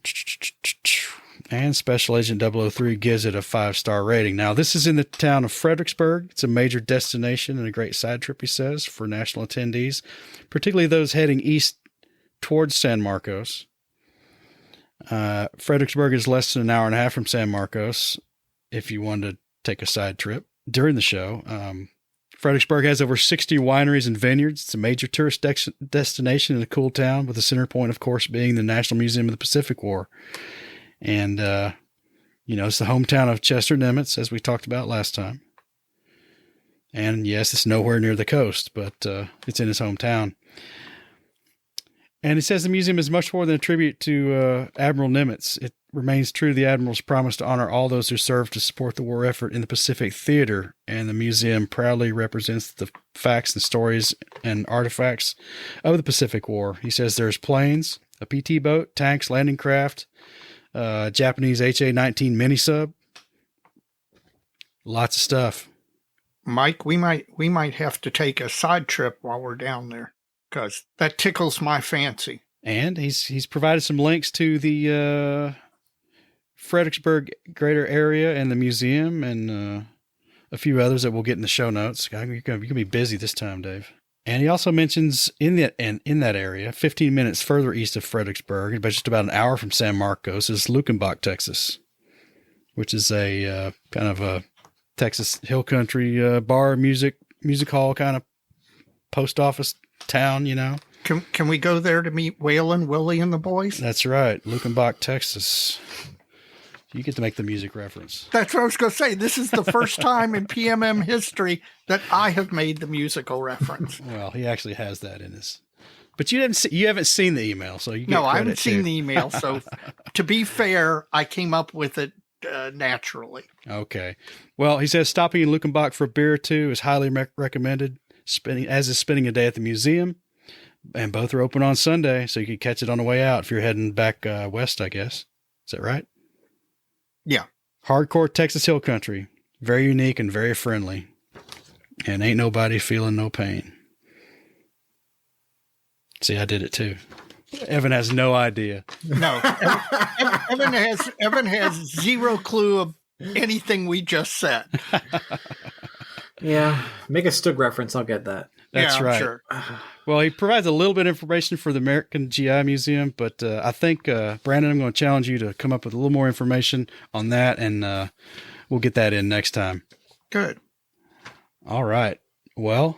And Special Agent 003 gives it a 5-star rating. Now, this is in the town of Fredericksburg. It's a major destination and a great side trip, he says, for national attendees, particularly those heading east towards San Marcos. Fredericksburg is less than an hour and a half from San Marcos if you wanted to take a side trip during the show. Fredericksburg has over 60 wineries and vineyards. It's a major tourist destination in a cool town, with the center point, of course, being the National Museum of the Pacific War. And, it's the hometown of Chester Nimitz, as we talked about last time. And yes, it's nowhere near the coast, but it's in his hometown. And it says the museum is much more than a tribute to Admiral Nimitz. It remains true to the Admiral's promise to honor all those who served to support the war effort in the Pacific Theater. And the museum proudly represents the facts and stories and artifacts of the Pacific War. He says there's planes, a PT boat, tanks, landing craft, Japanese HA-19 mini sub, lots of stuff. Mike, we might have to take a side trip while we're down there, because that tickles my fancy. And he's provided some links to the Fredericksburg greater area and the museum, and a few others that we'll get in the show notes. You're gonna be busy this time, Dave. And he also mentions in that area, 15 minutes further east of Fredericksburg, but just about an hour from San Marcos, is Lukenbach, Texas, which is a kind of a Texas hill country bar, music hall kind of post office town, Can we go there to meet Waylon, Willie, and the boys? That's right, Lukenbach, Texas. You get to make the music reference. That's what I was going to say. This is the first time in PMM history that I have made the musical reference. Well, he actually has that in his. But you haven't seen the email, so you get No, I credit haven't seen too. the email. So, to be fair, I came up with it naturally. Okay. Well, he says stopping in Lukenbach for a beer or two is highly recommended. Spending a day at the museum, and both are open on Sunday, so you can catch it on the way out if you're heading back west, I guess. Is that right? Yeah. Hardcore Texas hill country. Very unique and very friendly. And ain't nobody feeling no pain. See, I did it too. Evan has no idea. No. Evan has zero clue of anything we just said. Yeah. Make a Stug reference. I'll get that. That's right. Sure. Well, he provides a little bit of information for the American G.I. Museum, but I think, Brandon, I'm going to challenge you to come up with a little more information on that, and we'll get that in next time. Good. All right. Well,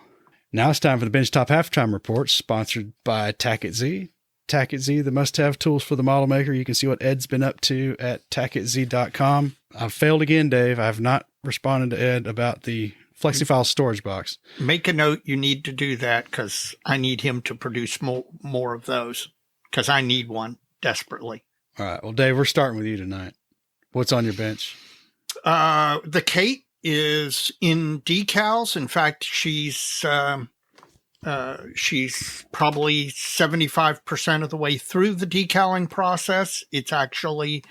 Now it's time for the Bench Top Halftime Report, sponsored by Tackett Z. Tackett Z, the must-have tools for the model maker. You can see what Ed's been up to at tacketz.com. I've failed again, Dave. I have not responded to Ed about the FlexiFile storage box. Make a note. You need to do that because I need him to produce more of those because I need one desperately. All right. Well, Dave, we're starting with you tonight. What's on your bench? The Kate is in decals. In fact, she's probably 75% of the way through the decaling process. It's actually,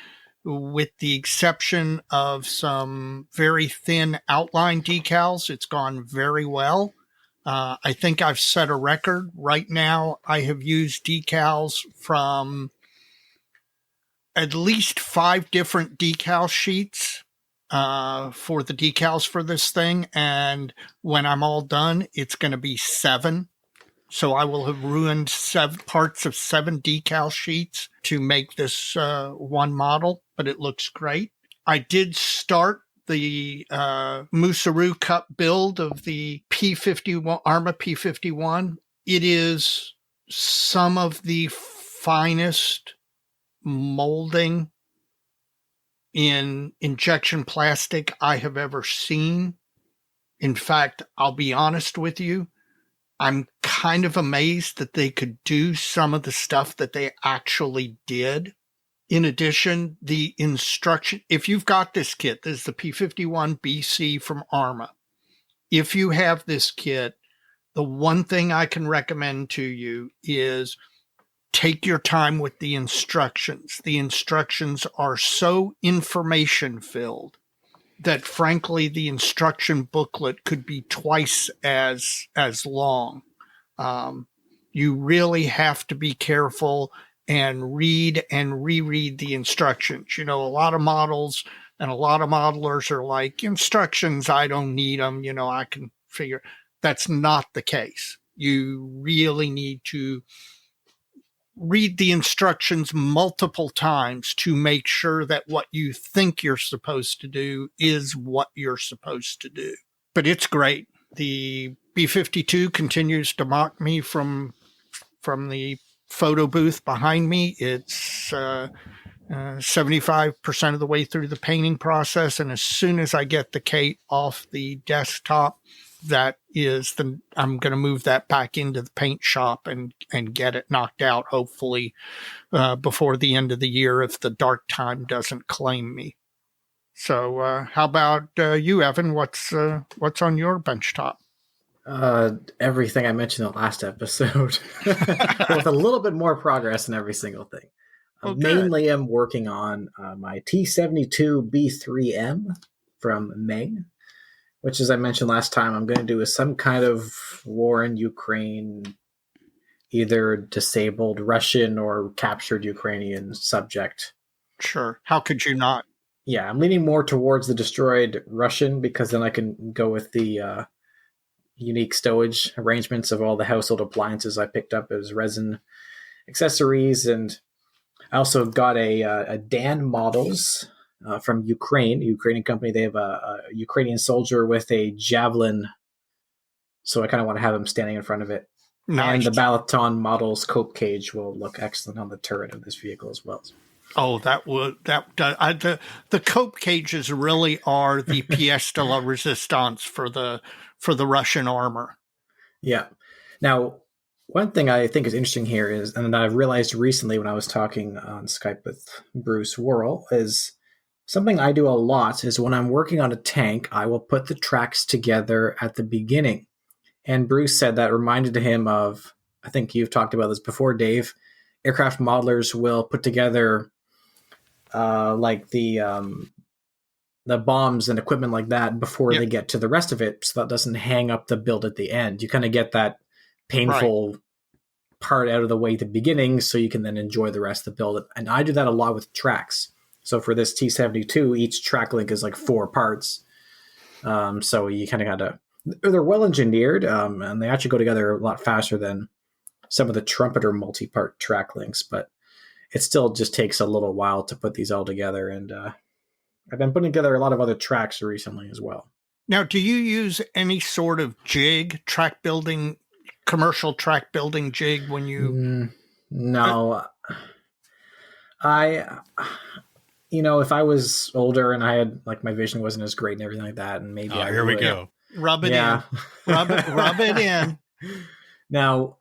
with the exception of some very thin outline decals, it's gone very well. I think I've set a record. Right now, I have used decals from at least 5 different decal sheets for the decals for this thing. And when I'm all done, it's going to be 7. So I will have ruined 7 parts of 7 decal sheets to make this one model, but it looks great. I did start the Musaru Cup build of the P51, Arma P51. It is some of the finest molding in injection plastic I have ever seen. In fact, I'll be honest with you, I'm kind of amazed that they could do some of the stuff that they actually did. In addition, the instruction, if you've got this kit, this is the P51 BC from Arma. If you have this kit, the one thing I can recommend to you is take your time with the instructions. The instructions are so information filled that frankly, the instruction booklet could be twice as long. You really have to be careful and read and reread the instructions. You know, a lot of models and a lot of modelers are like, instructions, I don't need them. You know, I can figure. That's not the case. You really need to read the instructions multiple times to make sure that what you think you're supposed to do is what you're supposed to do. But it's great. The B-52 continues to mock me from the photo booth behind me. It's 75% of the way through the painting process. And as soon as I get the Kate off the desktop, I'm going to move that back into the paint shop and get it knocked out, hopefully before the end of the year if the dark time doesn't claim me. So how about you, Evan? What's on your benchtop? Everything I mentioned in the last episode, with a little bit more progress in every single thing. Mainly, I'm working on my T72 B3M from Meng, which, as I mentioned last time, I'm going to do is some kind of war in Ukraine, either disabled Russian or captured Ukrainian subject. Sure. How could you not? Yeah, I'm leaning more towards the destroyed Russian because then I can go with the unique stowage arrangements of all the household appliances I picked up as resin accessories. And I also got a Dan Models from Ukraine, a Ukrainian company. They have a Ukrainian soldier with a javelin, so I kind of want to have him standing in front of it. Nice. And the Balaton Models cope cage will look excellent on the turret of this vehicle as well. Oh, the cope cages really are the pièce de la résistance for the Russian armor. Yeah. Now, one thing I think is interesting here is, and I've realized recently when I was talking on Skype with Bruce Worrell, is something I do a lot is when I'm working on a tank, I will put the tracks together at the beginning. And Bruce said that reminded him of, I think you've talked about this before, Dave, aircraft modelers will put together like the bombs and equipment like that before they get to the rest of it, so that doesn't hang up the build at the end. You kind of get that painful part out of the way at the beginning so you can then enjoy the rest of the build. And I do that a lot with tracks. So for this T72, each track link is like 4 parts. So you kind of got to, they're well engineered, and they actually go together a lot faster than some of the trumpeter multi-part track links, but it still just takes a little while to put these all together. And I've been putting together a lot of other tracks recently as well. Now, do you use any sort of jig, track building, commercial track building jig when you... No. I, if I was older and I had, like, my vision wasn't as great and everything like that, and maybe Here we go. Rub it in. Rub it in. Now,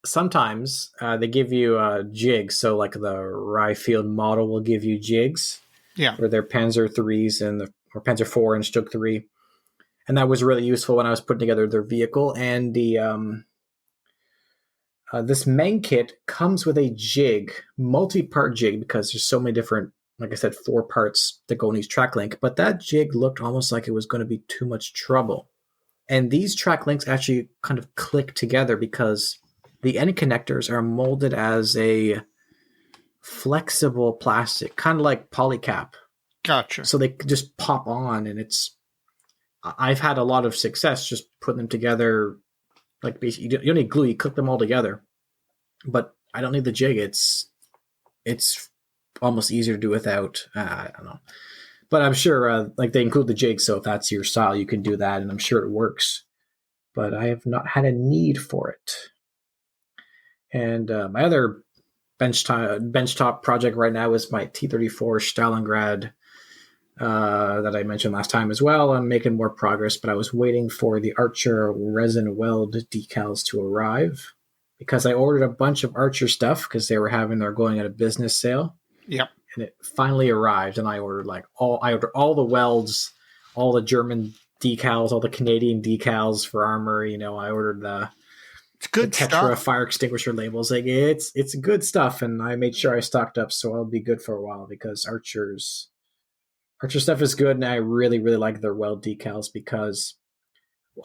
sometimes they give you jigs. So, like, the Ryefield model will give you jigs. Yeah. For their Panzer 3s or Panzer 4 and Stug 3. And that was really useful when I was putting together their vehicle. And the this main kit comes with a jig, multi-part jig, because there's so many different, like I said, 4 parts that go in each track link. But that jig looked almost like it was going to be too much trouble. And these track links actually kind of click together because the end connectors are molded as a flexible plastic, kind of like polycap. Gotcha. So they just pop on, and I've had a lot of success just putting them together. Like, basically, you don't need glue; you click them all together. But I don't need the jig. It's almost easier to do without. I don't know, but I'm sure like they include the jig, so if that's your style, you can do that, and I'm sure it works. But I have not had a need for it. And my other benchtop project right now is my T-34 Stalingrad. That I mentioned last time as well. I'm making more progress, but I was waiting for the Archer resin weld decals to arrive because I ordered a bunch of Archer stuff because they're going at a business sale. Yep. And it finally arrived, and I ordered all the welds, all the German decals, all the Canadian decals for armor. I ordered it's good the Tetra stuff. fire extinguisher labels. Like, it's good stuff, and I made sure I stocked up, so I'll be good for a while because Archer stuff is good, and I really, really like their weld decals because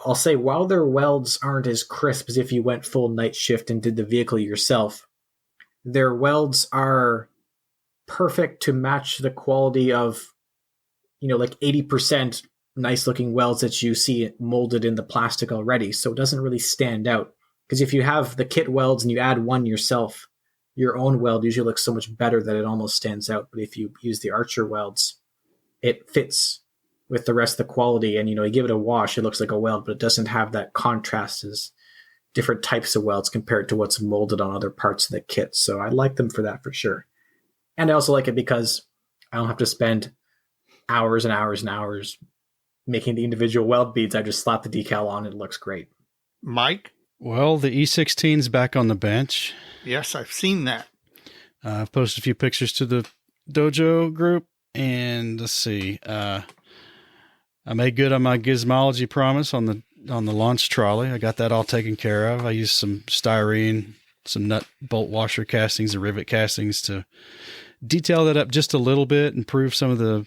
I'll say while their welds aren't as crisp as if you went full night shift and did the vehicle yourself, their welds are perfect to match the quality of, like 80% nice looking welds that you see molded in the plastic already. So it doesn't really stand out. Because if you have the kit welds and you add one yourself, your own weld usually looks so much better that it almost stands out. But if you use the Archer welds, it fits with the rest of the quality, and you give it a wash, it looks like a weld, but it doesn't have that contrast as different types of welds compared to what's molded on other parts of the kit. So I like them for that for sure. And I also like it because I don't have to spend hours and hours and hours making the individual weld beads. I just slap the decal on and it looks great. Mike? Well, the E16's back on the bench. Yes, I've seen that. I've posted a few pictures to the dojo group. And let's see, I made good on my gizmology promise on the launch trolley. I got that all taken care of. I used some styrene, some nut bolt washer castings and rivet castings to detail that up just a little bit, improve some of the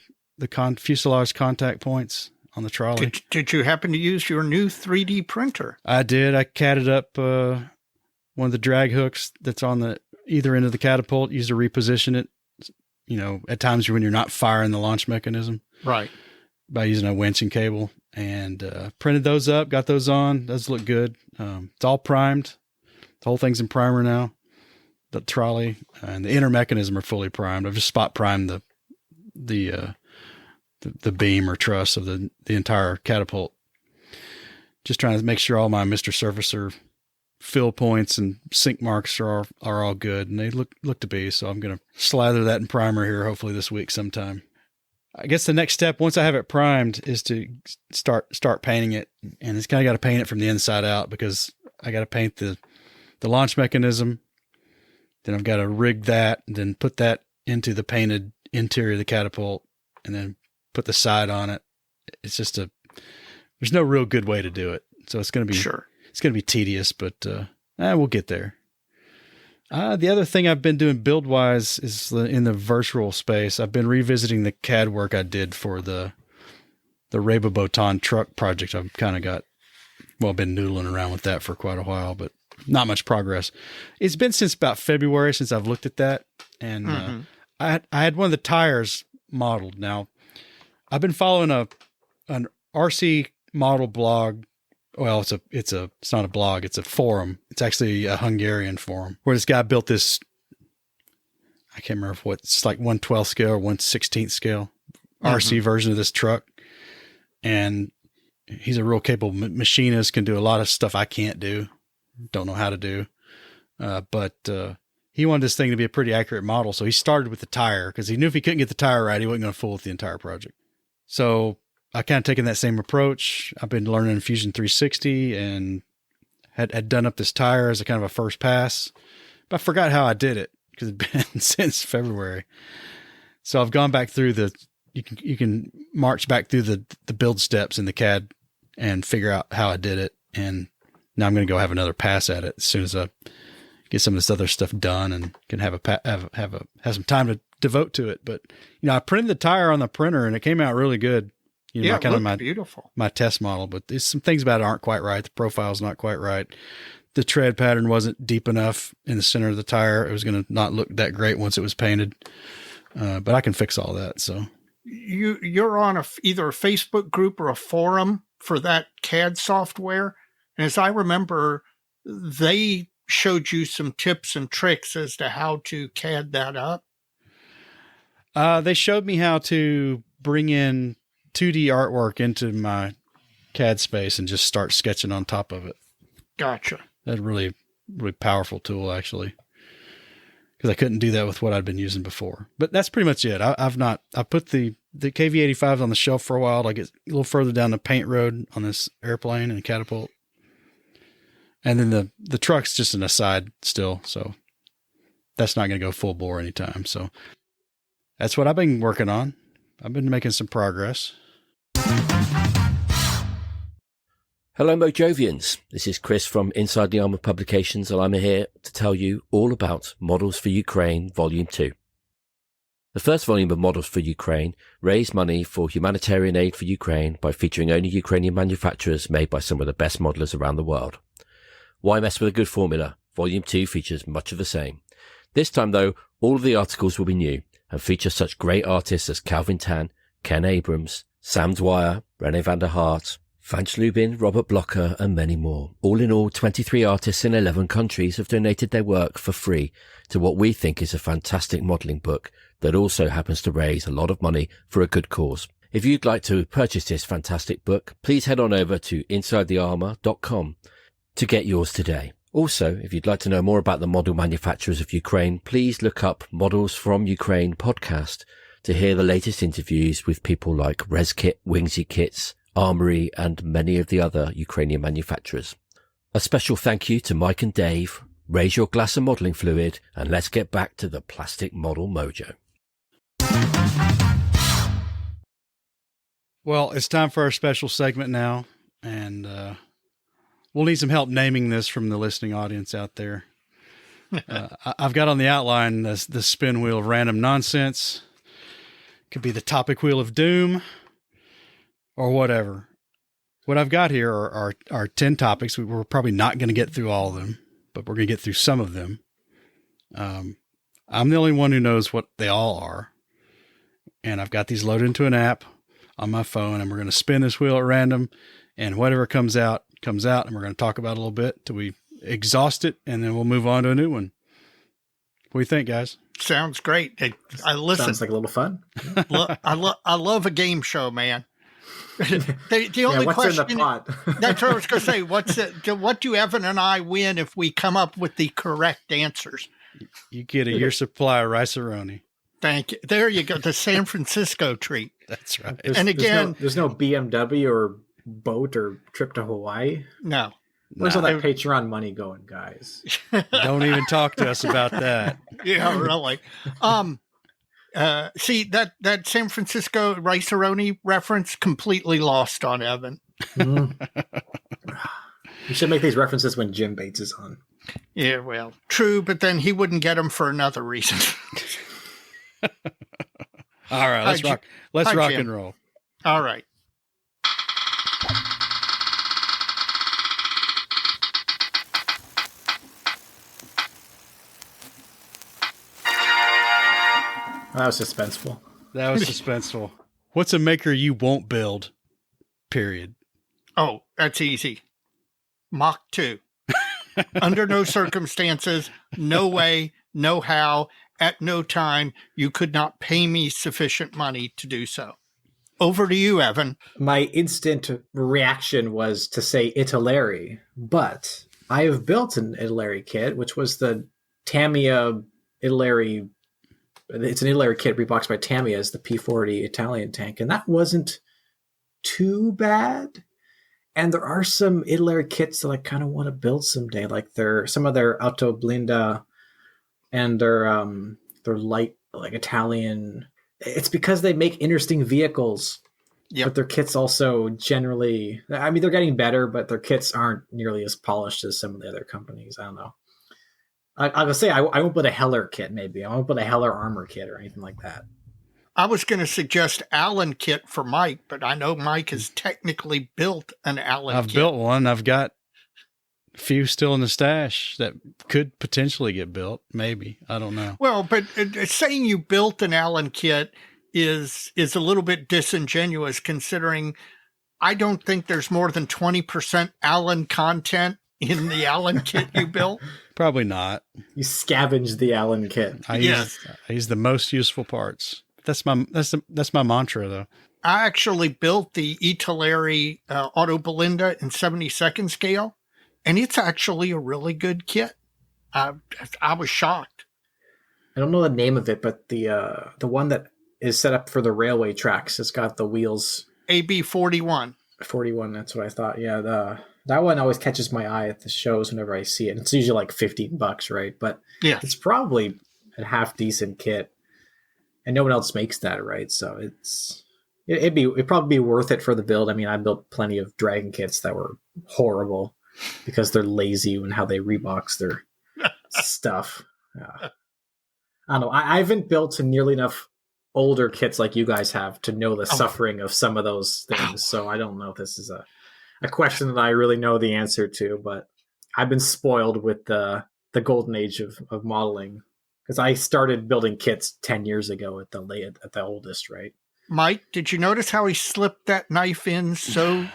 fuselage contact points on the trolley. Did you happen to use your new 3D printer? I did. I catted up one of the drag hooks that's on the either end of the catapult, used to reposition it. At times when you're not firing the launch mechanism. Right. By using a winching cable, and printed those up, got those on. Those look good. It's all primed. The whole thing's in primer now. The trolley and the inner mechanism are fully primed. I've just spot primed the beam or truss of the entire catapult. Just trying to make sure all my Mr. Surfacer fill points and sink marks are all good, and they look to be. So I'm going to slather that in primer here, hopefully this week sometime. I guess the next step, once I have it primed, is to start painting it, and it's kind of got to paint it from the inside out because I got to paint the launch mechanism. Then I've got to rig that, and then put that into the painted interior of the catapult, and then put the side on it. It's just there's no real good way to do it, so it's going to be sure. It's going to be tedious, but we'll get there. The other thing I've been doing build-wise is in the virtual space. I've been revisiting the CAD work I did for the Raboboton truck project. I've kind of been noodling around with that for quite a while, but not much progress. It's been since about February since I've looked at that, and I had one of the tires modeled. Now, I've been following an RC model blog. Well, it's not a blog, it's a forum. It's actually a Hungarian forum where this guy built this, I can't remember what, it's like 1/12 scale or 1/16 scale RC version of this truck. And he's a real capable machinist, can do a lot of stuff I can't do, don't know how to do. But he wanted this thing to be a pretty accurate model. So he started with the tire because he knew if he couldn't get the tire right, he wasn't going to fool with the entire project. So I kind of taken that same approach. I've been learning Fusion 360 and had done up this tire as a kind of a first pass, but I forgot how I did it because it's been since February. So I've gone back through you can march back through the build steps in the CAD and figure out how I did it. And now I'm going to go have another pass at it as soon as I get some of this other stuff done and can have some time to devote to it. But, I printed the tire on the printer and it came out really good. Beautiful. My test model, but there's some things about it aren't quite right. The profile's not quite right. The tread pattern wasn't deep enough in the center of the tire. It was going to not look that great once it was painted. But I can fix all that. So you're on either a Facebook group or a forum for that CAD software. And as I remember, they showed you some tips and tricks as to how to CAD that up. They showed me how to bring in 2D artwork into my CAD space and just start sketching on top of it. Gotcha. That's really, really powerful tool, actually, because I couldn't do that with what I'd been using before. But that's pretty much it. I put the KV-85s on the shelf for a while to get a little further down the paint road on this airplane and catapult. And then the truck's just an aside still, so that's not going to go full bore anytime. So that's what I've been working on. I've been making some progress. Hello Mojovians, this is Chris from Inside the Armour Publications, and I'm here to tell you all about Models for Ukraine Volume 2. The first volume of Models for Ukraine raised money for humanitarian aid for Ukraine by featuring only Ukrainian manufacturers made by some of the best modelers around the world. Why mess with a good formula? Volume 2 features much of the same. This time though, all of the articles will be new and feature such great artists as Calvin Tan, Ken Abrams, Sam Dwyer, Rene van der Hart, Vance Lubin, Robert Blocker, and many more. All in all, 23 artists in 11 countries have donated their work for free to what we think is a fantastic modelling book that also happens to raise a lot of money for a good cause. If you'd like to purchase this fantastic book, please head on over to InsideTheArmour.com to get yours today. Also, if you'd like to know more about the model manufacturers of Ukraine, please look up Models from Ukraine podcast to hear the latest interviews with people like ResKit, Wingsy Kits, Armory, and many of the other Ukrainian manufacturers. A special thank you to Mike and Dave. Raise your glass of modelling fluid and let's get back to the plastic model mojo. Well, it's time for our special segment now, and we'll need some help naming this from the listening audience out there. I've got on the outline the spin wheel of random nonsense. Could be the topic wheel of doom, or whatever. What I've got here are 10 topics. We're probably not going to get through all of them, but we're going to get through some of them. I'm the only one who knows what they all are. And I've got these loaded into an app on my phone, and we're going to spin this wheel at random, and whatever comes out, and we're going to talk about it a little bit till we exhaust it, and then we'll move on to a new one. What do you think, guys? Sounds great. I listen. Sounds like a little fun. I love a game show, man. The only what's question in the pot? That's what I was going to say. What do Evan and I win if we come up with the correct answers? You get a year supply of rice-a-roni. Thank you. There you go. The San Francisco treat. That's right. There's no BMW or boat or trip to Hawaii. No. Where's all that Patreon money going, guys? Don't even talk to us about that. Yeah, really. See that San Francisco rice-a-roni reference completely lost on Evan. You should make these references when Jim Bates is on. Yeah, well, true, but then he wouldn't get them for another reason. All right, let's rock. Let's rock Jim. and roll. All right. That was suspenseful. That was suspenseful. What's a maker you won't build? Period. Oh, that's easy. Mach 2. Under no circumstances, no way, no how, at no time, you could not pay me sufficient money to do so. Over to you, Evan. My instant reaction was to say Italeri, but I have built an Italeri kit, which was the Tamiya Italeri. It's an Italeri kit reboxed by Tamiya as the P40 Italian tank, and that wasn't too bad. And there are some Italeri kits that I kind of want to build someday, like some of their Auto Blinda and their light, like Italian. It's because they make interesting vehicles. Yep. But their kits also generally, I mean, they're getting better, but their kits aren't nearly as polished as some of the other companies. I don't know. I'll say I won't put a Heller kit, maybe. I won't put a Heller armor kit or anything like that. I was going to suggest Allen kit for Mike, but I know Mike has technically built an Allen kit. I've built one. I've got a few still in the stash that could potentially get built. Maybe. I don't know. Well, but saying you built an Allen kit is a little bit disingenuous, considering I don't think there's more than 20% Allen content in the Allen kit you built. Probably not. You scavenged the Allen kit. I use the most useful parts. That's my mantra, though. I actually built the Italeri Auto Belinda in 72nd scale, and it's actually a really good kit. I was shocked. I don't know the name of it, but the one that is set up for the railway tracks, it's got the wheels. AB 41. 41, that's what I thought. Yeah, that one always catches my eye at the shows whenever I see it. It's usually like $15, right? But yeah, it's probably a half decent kit, and no one else makes that, right? So it'd probably be worth it for the build. I mean, I built plenty of Dragon kits that were horrible because they're lazy in how they rebox their stuff. I don't know. I haven't built nearly enough older kits like you guys have to know the suffering of some of those things. So I don't know if this is a question that I really know the answer to, but I've been spoiled with the golden age of modeling, because I started building kits 10 years ago at the oldest, right? Mike, did you notice how he slipped that knife in so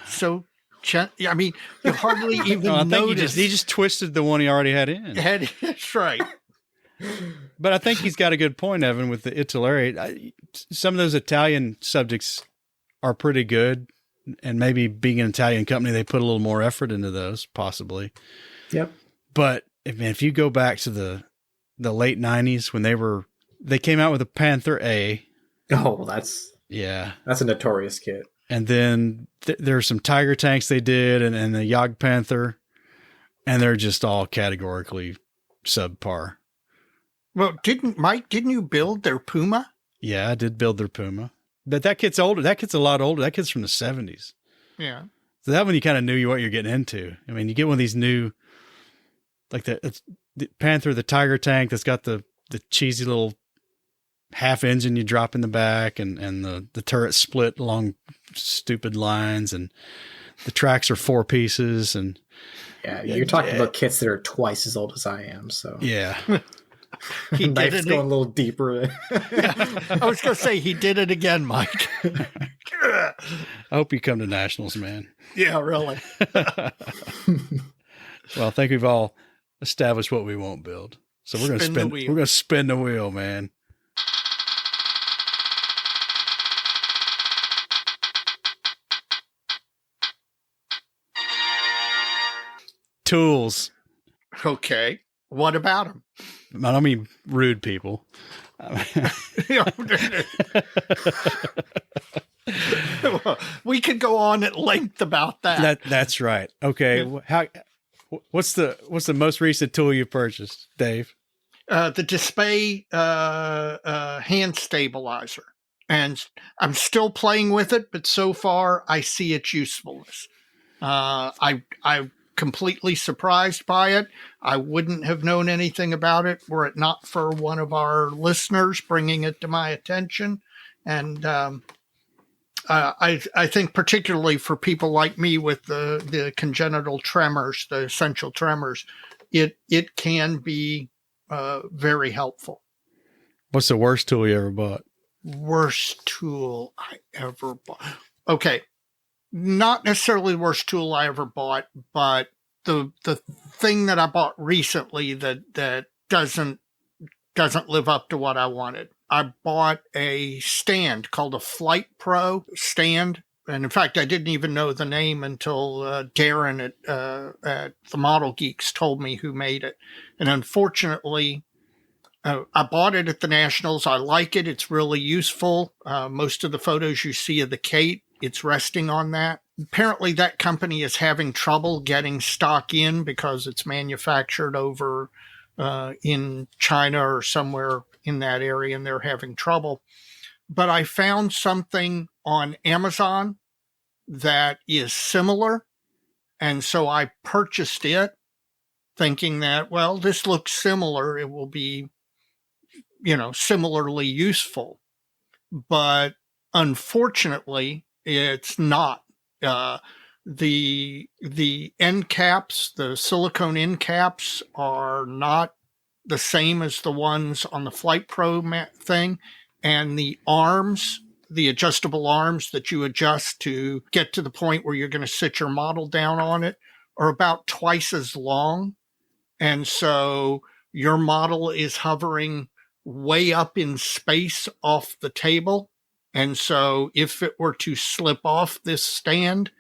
I mean, you hardly even noticed. He just twisted the one he already had in. That's right. But I think he's got a good point, Evan, with the Italeri. Some of those Italian subjects are pretty good, and maybe being an Italian company, they put a little more effort into those, possibly. Yep. But if you go back to the late 90s when they came out with a Panther A. Oh, well, that's a notorious kit. And then there's some Tiger tanks they did, and the Jagd Panther, and they're just all categorically subpar. Well, didn't you build their Puma? Yeah, I did build their Puma. But that kit's older. That kit's a lot older. That kit's from the 70s. Yeah. So that one you kind of knew what you're getting into. I mean, you get one of these new, like the Panther, the Tiger tank that's got the cheesy little half engine you drop in the back, and the turret split along stupid lines, and the tracks are 4 pieces. And yeah, you're talking about kits that are twice as old as I am. So yeah. He did it. Going a little deeper. I was going to say he did it again, Mike. I hope you come to nationals, man. Yeah, really. Well, I think we've all established what we won't build. So we're going to spin the wheel, man. Tools. Okay. What about them? I don't mean rude people. We could go on at length about that. That's right. Okay. What's the most recent tool you purchased, Dave? The Display hand stabilizer. And I'm still playing with it, but so far I see its usefulness. I'm completely surprised by it. I wouldn't have known anything about it were it not for one of our listeners bringing it to my attention. And I think particularly for people like me with the congenital tremors, the essential tremors, it can be very helpful. What's the worst tool you ever bought? Worst tool I ever bought. Okay. Not necessarily the worst tool I ever bought, but the thing that I bought recently that doesn't live up to what I wanted. I bought a stand called a Flight Pro stand. And in fact, I didn't even know the name until Darren at the Model Geeks told me who made it. And unfortunately, I bought it at the Nationals. I like it. It's really useful. Most of the photos you see of the Kate, it's resting on that. Apparently, that company is having trouble getting stock in because it's manufactured over in China or somewhere in that area, and they're having trouble. But I found something on Amazon that is similar, and so I purchased it thinking that, well, this looks similar. It will be, similarly useful. But unfortunately, it's not. The end caps, the silicone end caps, are not the same as the ones on the Flight Pro thing, and the arms, the adjustable arms that you adjust to get to the point where you're going to sit your model down on it, are about twice as long, and so your model is hovering way up in space off the table. And so if it were to slip off this stand,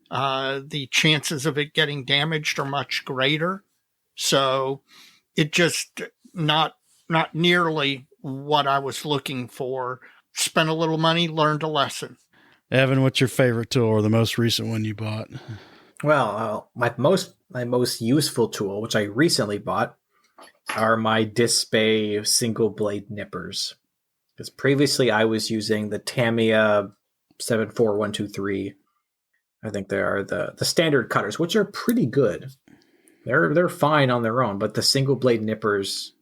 the chances of it getting damaged are much greater. So it just not nearly what I was looking for. Spent a little money, learned a lesson. Evan, what's your favorite tool or the most recent one you bought? Well, my most useful tool, which I recently bought, are my Disc Bay single blade nippers. Because previously I was using the Tamiya 74123. I think they are the standard cutters, which are pretty good. They're fine on their own, but the single blade nippers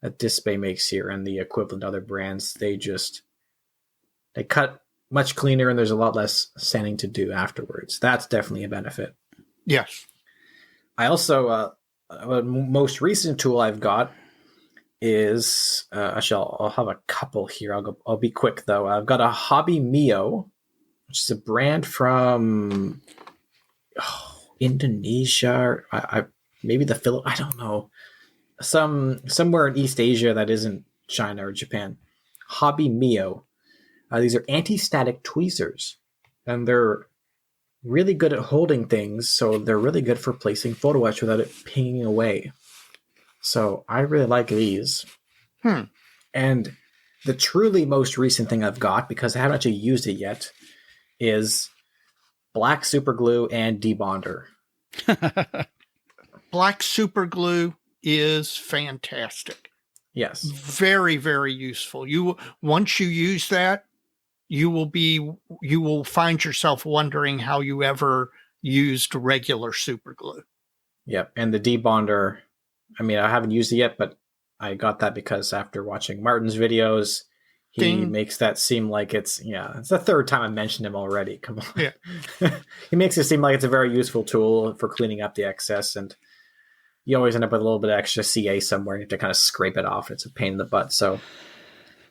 that Disc Bay makes here and the equivalent other brands, they cut much cleaner and there's a lot less sanding to do afterwards. That's definitely a benefit. Yes. I also most recent tool I've got is I'll have a couple here. I'll be quick though. I've got a Hobby Mio, which is a brand from Indonesia. I maybe the Philippines. I don't know. Somewhere in East Asia that isn't China or Japan. Hobby Mio. These are anti-static tweezers, and they're really good at holding things. So they're really good for placing photo etch without it pinging away. So I really like these. And the truly most recent thing I've got, because I haven't actually used it yet, is black super glue and debonder. Black super glue is fantastic. Yes. Very, very useful. Once you use that, you will find yourself wondering how you ever used regular super glue. Yep. And the debonder, I mean, I haven't used it yet, but I got that because after watching Martin's videos, he makes that seem like it's the third time I mentioned him already. Come on. Yeah. He makes it seem like it's a very useful tool for cleaning up the excess, and you always end up with a little bit of extra CA somewhere. You have to kind of scrape it off. It's a pain in the butt. So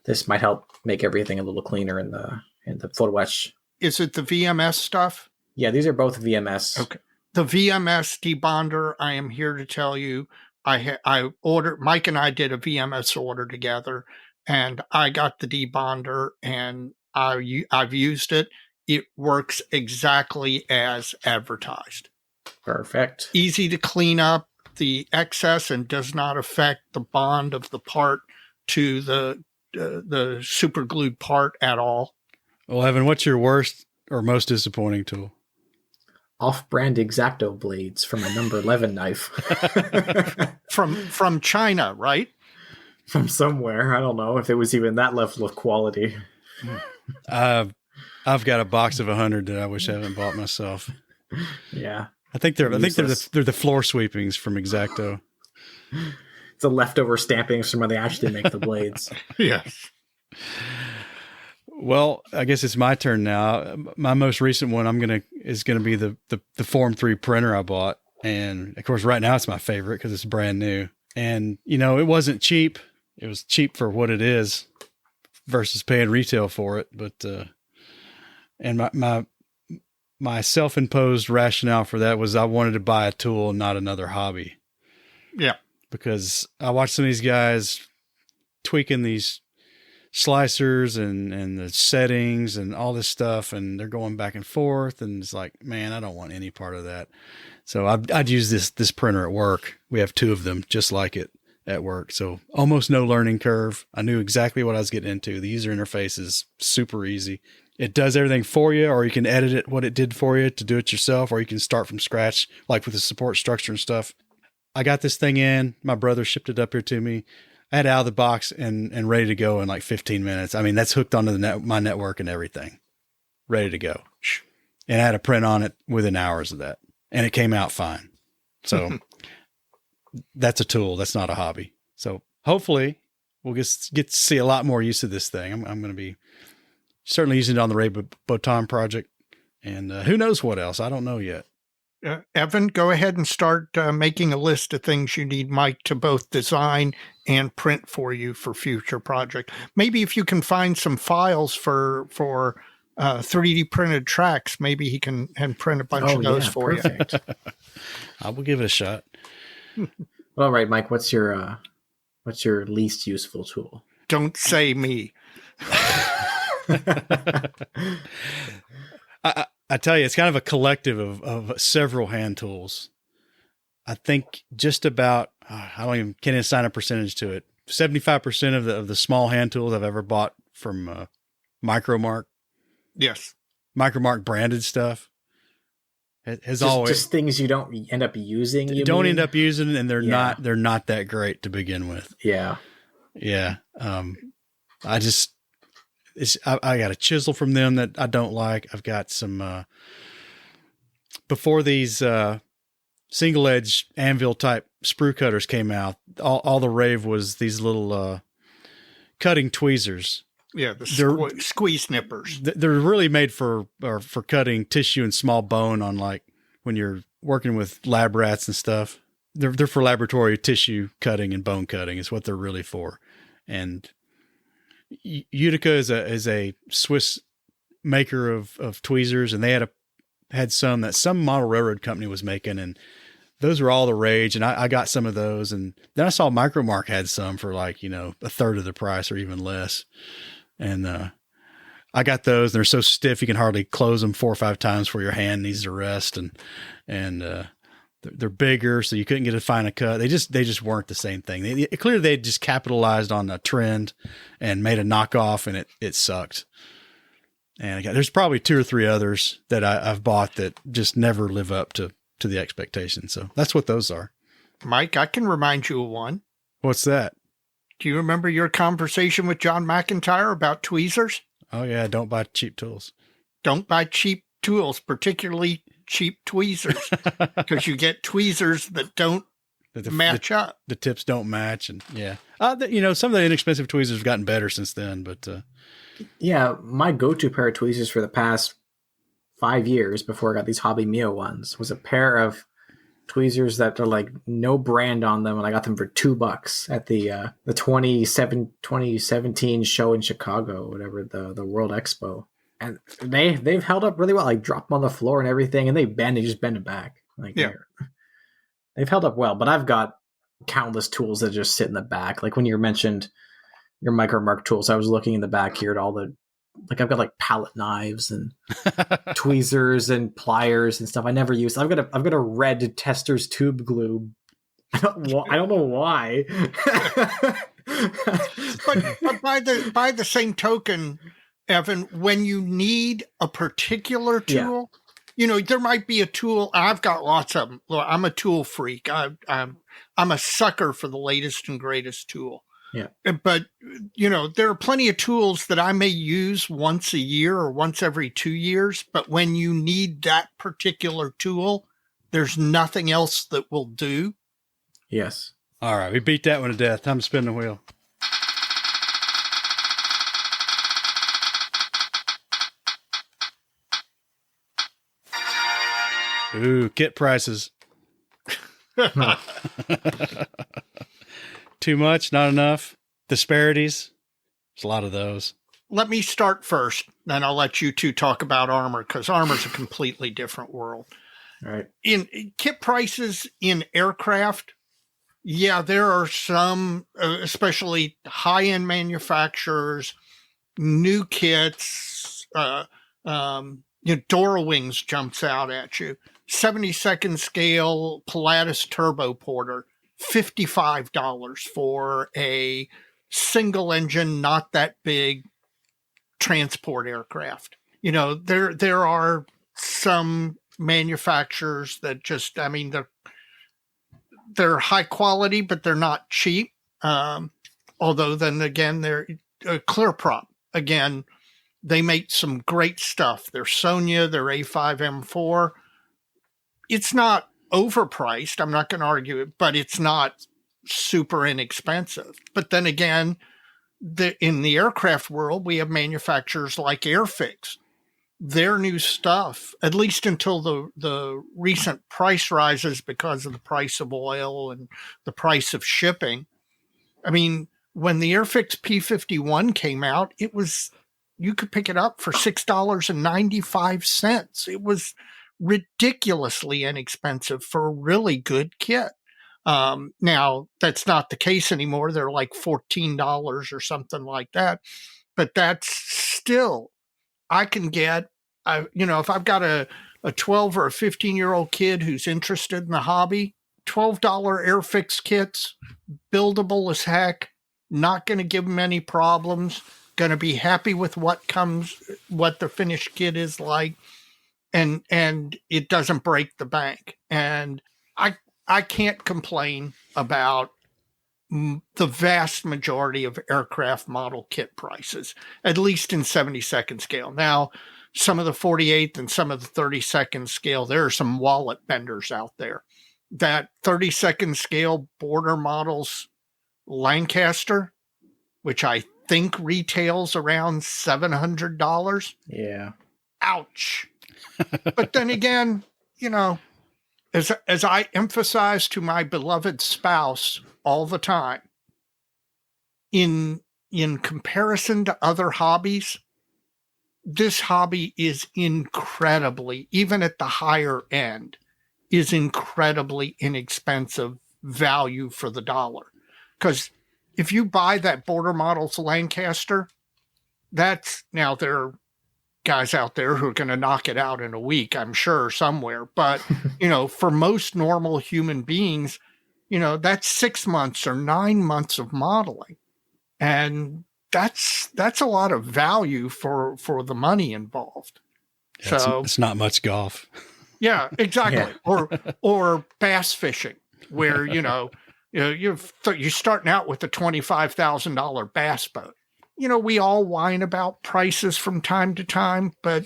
this might help make everything a little cleaner in the photo etch. Is it the VMS stuff? Yeah, these are both VMS. Okay. The VMS debonder, I am here to tell you, I ordered, Mike and I did a VMS order together, and I got the debonder, and I've used it. It works exactly as advertised. Perfect. Easy to clean up the excess and does not affect the bond of the part to the super glued part at all. Well, Evan, what's your worst or most disappointing tool? Off-brand X-Acto blades from a number 11 knife. from China, right? From somewhere. I don't know if it was even that level of quality. I've got a box of 100 that I wish I hadn't bought myself. Yeah. I think they're the floor sweepings from X-Acto. It's the leftover stampings from where they actually make the blades. Yes. Well, I guess it's my turn now. My most recent one is gonna be the Form 3 printer I bought, and of course right now it's my favorite because it's brand new. And it wasn't cheap. It was cheap for what it is versus paying retail for it. But and my self-imposed rationale for that was I wanted to buy a tool, not another hobby. Yeah, because I watched some of these guys tweaking these slicers and the settings and all this stuff, and they're going back and forth, and it's like, man, I don't want any part of that. So I'd use this printer at work. We have 2 of them just like it at work. So almost no learning curve. I knew exactly what I was getting into. The user interface is super easy. It does everything for you, or you can edit it, what it did for you to do it yourself, or you can start from scratch, like with the support structure and stuff. I got this thing in. My brother shipped it up here to me. I had it out of the box and ready to go in like 15 minutes. I mean, that's hooked onto my network and everything. Ready to go. And I had a print on it within hours of that. And it came out fine. So that's a tool. That's not a hobby. So hopefully we'll get to see a lot more use of this thing. I'm going to be certainly using it on the Ray Botan project. And who knows what else? I don't know yet. Evan, go ahead and start making a list of things you need Mike to both design and print for you for future project. Maybe if you can find some files for 3D printed tracks, maybe he can print a bunch of those for perfect. you. I will give it a shot. All right, Mike, what's your least useful tool? Don't say me. I tell you, it's kind of a collective of several hand tools. I think just about, can't even assign a percentage to it. 75% of the small hand tools I've ever bought from Micromark. Yes. Micromark branded stuff has always just things you don't end up using. You don't mean? end up using, and they're not that great to begin with. Yeah. Yeah. I got a chisel from them that I don't like. I've got some, before these, single edge anvil type sprue cutters came out, all the rave was these little, cutting tweezers. Yeah. Squeeze nippers. They're really made for cutting tissue and small bone on, like when you're working with lab rats and stuff. They're for laboratory tissue cutting and bone cutting is what they're really for. And Utica is a Swiss maker of tweezers, and they had some that some model railroad company was making, and those were all the rage. And I got some of those, and then I saw Micromark had some for like, a third of the price or even less. And I got those, and they're so stiff you can hardly close them 4 or 5 times before your hand needs to rest, and they're bigger, so you couldn't get a fine cut. They just weren't the same thing. Clearly they just capitalized on a trend and made a knockoff, and it sucked. And there's probably 2 or 3 others that I've bought that just never live up to the expectation. So that's what those are. Mike, I can remind you of one. What's that? Do you remember your conversation with John McIntyre about tweezers? Oh yeah, don't buy cheap tools. Don't buy cheap tools, particularly cheap tweezers, because you get tweezers that don't match up. The tips don't match, and yeah, some of the inexpensive tweezers have gotten better since then. But yeah, my go-to pair of tweezers for the past 5 years before I got these Hobby Mio ones was a pair of tweezers that are like no brand on them, and I got them for $2 at the 2017 show in Chicago, whatever, the World Expo. And they've held up really well. Like drop them on the floor and everything, and they just bend it back. Like they've held up well. But I've got countless tools that just sit in the back. Like when you mentioned your Micromark tools, I was looking in the back here at all the, like I've got like palette knives and tweezers and pliers and stuff I never use. I've got a red Tester's tube glue. I don't know why. but by the same token, Evan, when you need a particular tool, there might be a tool. I've got lots of them. Look, I'm a tool freak. I'm a sucker for the latest and greatest tool. Yeah. But, there are plenty of tools that I may use once a year or once every 2 years. But when you need that particular tool, there's nothing else that will do. Yes. All right. We beat that one to death. Time to spin the wheel. Ooh, kit prices. Too much, not enough. Disparities. There's a lot of those. Let me start first, then I'll let you two talk about armor, because armor's a completely different world. All right. In kit prices in aircraft, Yeah, there are some, especially high-end manufacturers, new kits. Dora Wings jumps out at you. 72nd scale Pilatus Turbo Porter, $55 for a single engine, not that big transport aircraft. There are some manufacturers that just, I mean, they're high quality, but they're not cheap. Although then again, they're Clear Prop. Again, they make some great stuff. Their Sonia, their A5M4. It's not overpriced. I'm not going to argue it, but it's not super inexpensive. But then again, in the aircraft world, we have manufacturers like Airfix. Their new stuff, at least until the recent price rises because of the price of oil and the price of shipping. I mean, when the Airfix P51 came out, you could pick it up for $6.95. It was ridiculously inexpensive for a really good kit. Now, that's not the case anymore. They're like $14 or something like that. But that's still, I can get, if I've got a 12 or a 15-year-old kid who's interested in the hobby, $12 Airfix kits, buildable as heck, not going to give them any problems, going to be happy with what the finished kit is like, and it doesn't break the bank. And I can't complain about the vast majority of aircraft model kit prices, at least in 72nd scale. Now, some of the 48th and some of the 32nd scale, there are some wallet benders out there. That 32nd scale border models Lancaster, which I think retails around $700. Yeah. Ouch. But then again, as I emphasize to my beloved spouse all the time, in comparison to other hobbies, this hobby is incredibly, even at the higher end, is incredibly inexpensive value for the dollar. Because if you buy that Border Models Lancaster, there are guys out there who are going to knock it out in a week, I'm sure, somewhere. But, for most normal human beings, that's 6 months or 9 months of modeling. And that's a lot of value for the money involved. Yeah, so it's not much golf. Yeah, exactly. Yeah. Or bass fishing, where, you're starting out with a $25,000 bass boat. We all whine about prices from time to time, but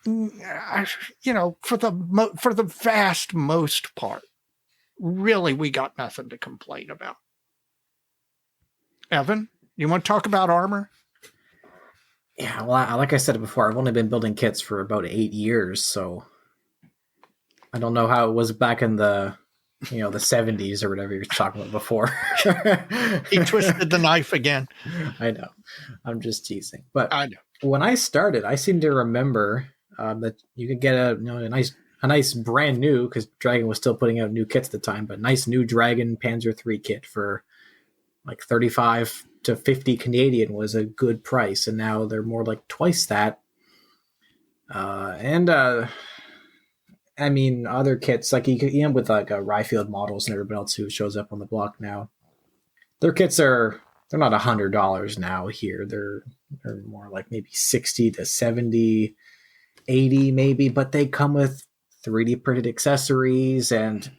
for the vast most part, really, we got nothing to complain about. Evan, you want to talk about armor? Yeah, well, like I said before, I've only been building kits for about 8 years, so I don't know how it was back in the 70s or whatever you were talking about before. He twisted the knife again. I know. I'm just teasing. But I know. When I started, I seem to remember that you could get a nice brand new, because Dragon was still putting out new kits at the time, but nice new Dragon Panzer III kit for like 35 to 50 Canadian was a good price, and now they're more like twice that. I mean, other kits, like you end with like Ryfield models and everybody else who shows up on the block now. Their kits they're not $100 now here. They're more like maybe 60 to 70, 80 maybe, but they come with 3D printed accessories and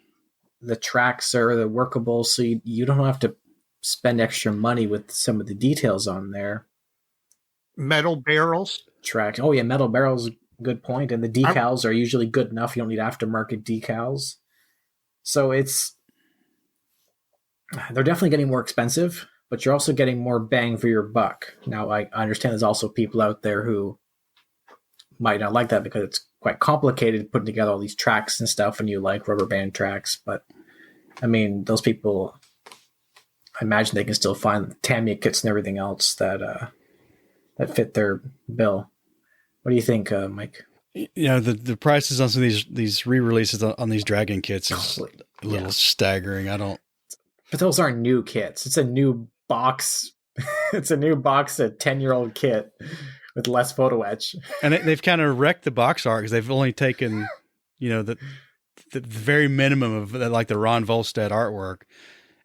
the tracks are the workable, so you don't have to spend extra money with some of the details on there. Metal barrels. Tracks. Oh yeah, metal barrels. Good point. And the decals are usually good enough. You don't need aftermarket decals. So they're definitely getting more expensive, but you're also getting more bang for your buck. Now, I understand there's also people out there who might not like that because it's quite complicated putting together all these tracks and stuff, and you like rubber band tracks. But I mean, those people, I imagine they can still find Tamiya kits and everything else that fit their bill. What do you think, Mike? The prices on some of these re-releases on these Dragon kits is a little staggering. But those aren't new kits. It's a new box. It's a new box, a 10-year-old kit with less photo etch. And they've kind of wrecked the box art because they've only taken, the very minimum of like the Ron Volstead artwork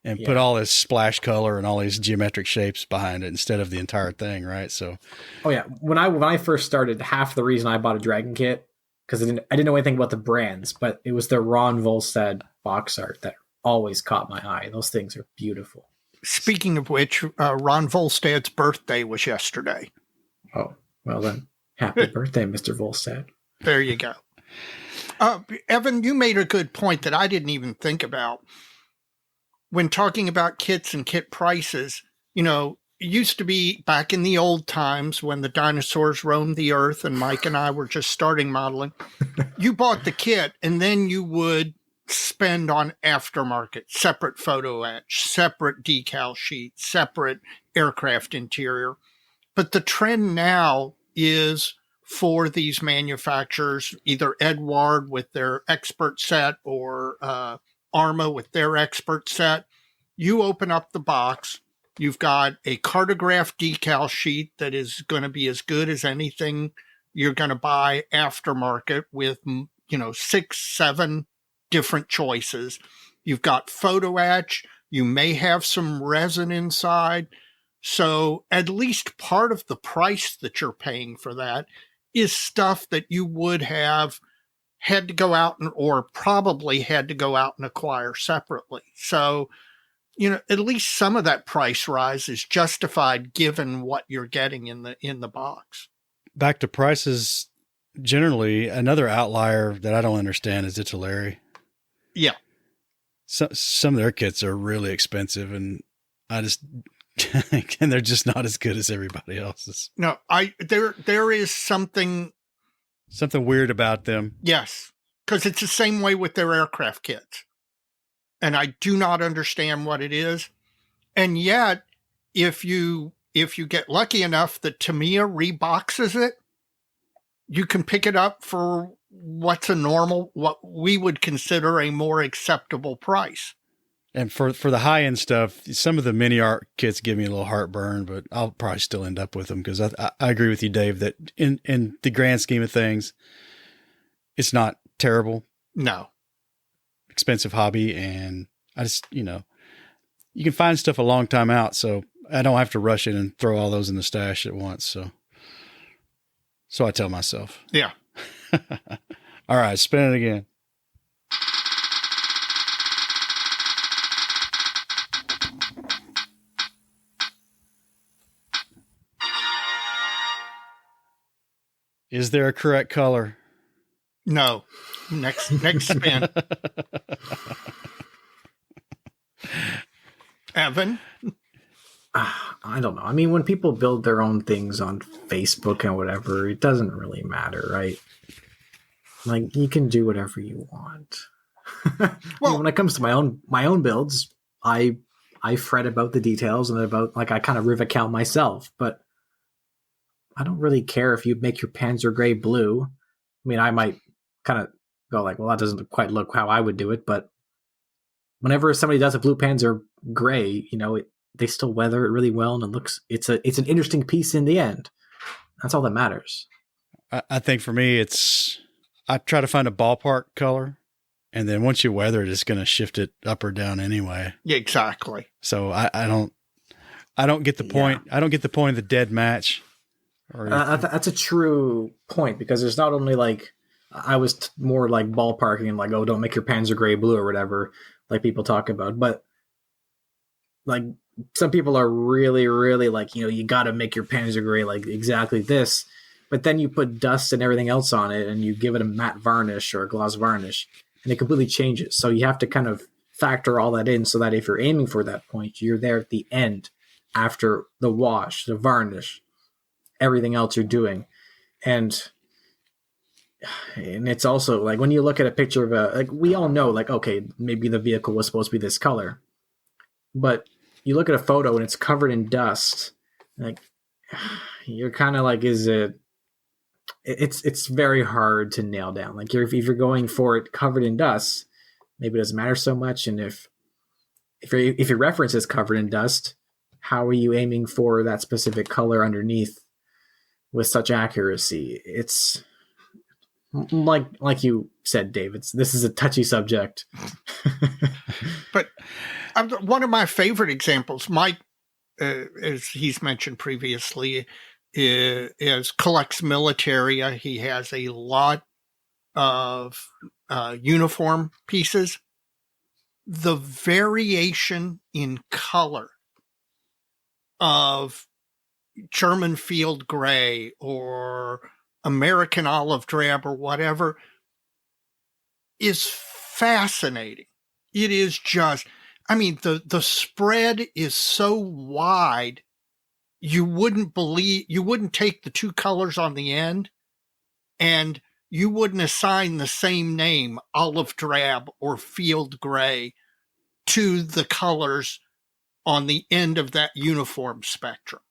and put all this splash color and all these geometric shapes behind it instead of the entire thing, right? So, oh yeah, when I first started, half the reason I bought a Dragon kit because I didn't know anything about the brands, but it was the Ron Volstead box art that always caught my eye. Those things are beautiful. Speaking of which, Ron Volstead's birthday was yesterday. Oh, well then, happy birthday, Mr. Volstead. There you go. Evan, you made a good point that I didn't even think about. When talking about kits and kit prices, it used to be back in the old times when the dinosaurs roamed the earth and Mike and I were just starting modeling. You bought the kit and then you would spend on aftermarket, separate photo etch, separate decal sheet, separate aircraft interior. But the trend now is for these manufacturers, either Edward with their expert set or Arma with their expert set. You open up the box, you've got a cartograph decal sheet that is going to be as good as anything you're going to buy aftermarket with, 6, 7 different choices. You've got photo etch. You may have some resin inside. So at least part of the price that you're paying for that is stuff that you would have had to go out or probably had to go out and acquire separately. So, at least some of that price rise is justified given what you're getting in the box. Back to prices, generally, another outlier that I don't understand is Italeri. Yeah. So, some of their kits are really expensive, and I just and they're just not as good as everybody else's. No, there is something weird about them. Yes, because it's the same way with their aircraft kits. And I do not understand what it is. And yet, if you get lucky enough that Tamiya reboxes it, you can pick it up for what we would consider a more acceptable price. And for the high end stuff, some of the mini art kits give me a little heartburn, but I'll probably still end up with them because I agree with you, Dave, that in the grand scheme of things, it's not terrible. No. Expensive hobby, and I just, you can find stuff a long time out, so I don't have to rush in and throw all those in the stash at once. So I tell myself. Yeah. All right, spin it again. Is there a correct color? No. Next spin. Evan? I don't know. I mean, when people build their own things on Facebook and whatever, it doesn't really matter, right? Like, you can do whatever you want. Well, when it comes to my own builds, I fret about the details and about, like, I kind of riv account myself, but I don't really care if you make your Panzer Gray blue. I mean, I might kind of go like, well, that doesn't quite look how I would do it, but whenever somebody does a blue Panzer Gray, they still weather it really well, and it's an interesting piece in the end. That's all that matters. I think for me, I try to find a ballpark color, and then once you weather it, it's going to shift it up or down anyway. Yeah, exactly. So I don't get the point. Yeah. I don't get the point of the dead match. That's a true point, because there's not only like, I was more like ballparking and like, oh, don't make your Panzer Gray blue or whatever, like people talk about, but like some people are really, really like, you got to make your Panzer Gray like exactly this, but then you put dust and everything else on it and you give it a matte varnish or a gloss varnish and it completely changes. So you have to kind of factor all that in so that if you're aiming for that point, you're there at the end after the wash, the varnish, everything else you're doing. And it's also like when you look at a picture of like, we all know, like, okay, maybe the vehicle was supposed to be this color, but you look at a photo and it's covered in dust, like you're kind of like, it's very hard to nail down. Like if you're going for it covered in dust, maybe it doesn't matter so much. And if if your reference is covered in dust, how are you aiming for that specific color underneath with such accuracy? It's like you said, David, this is a touchy subject. But one of my favorite examples, Mike, as he's mentioned previously, is collects military. He has a lot of uniform pieces. The variation in color of German field gray or American olive drab or whatever is fascinating. It is just, I mean, the spread is so wide, you wouldn't take the two colors on the end and you wouldn't assign the same name, olive drab or field gray, to the colors on the end of that uniform spectrum.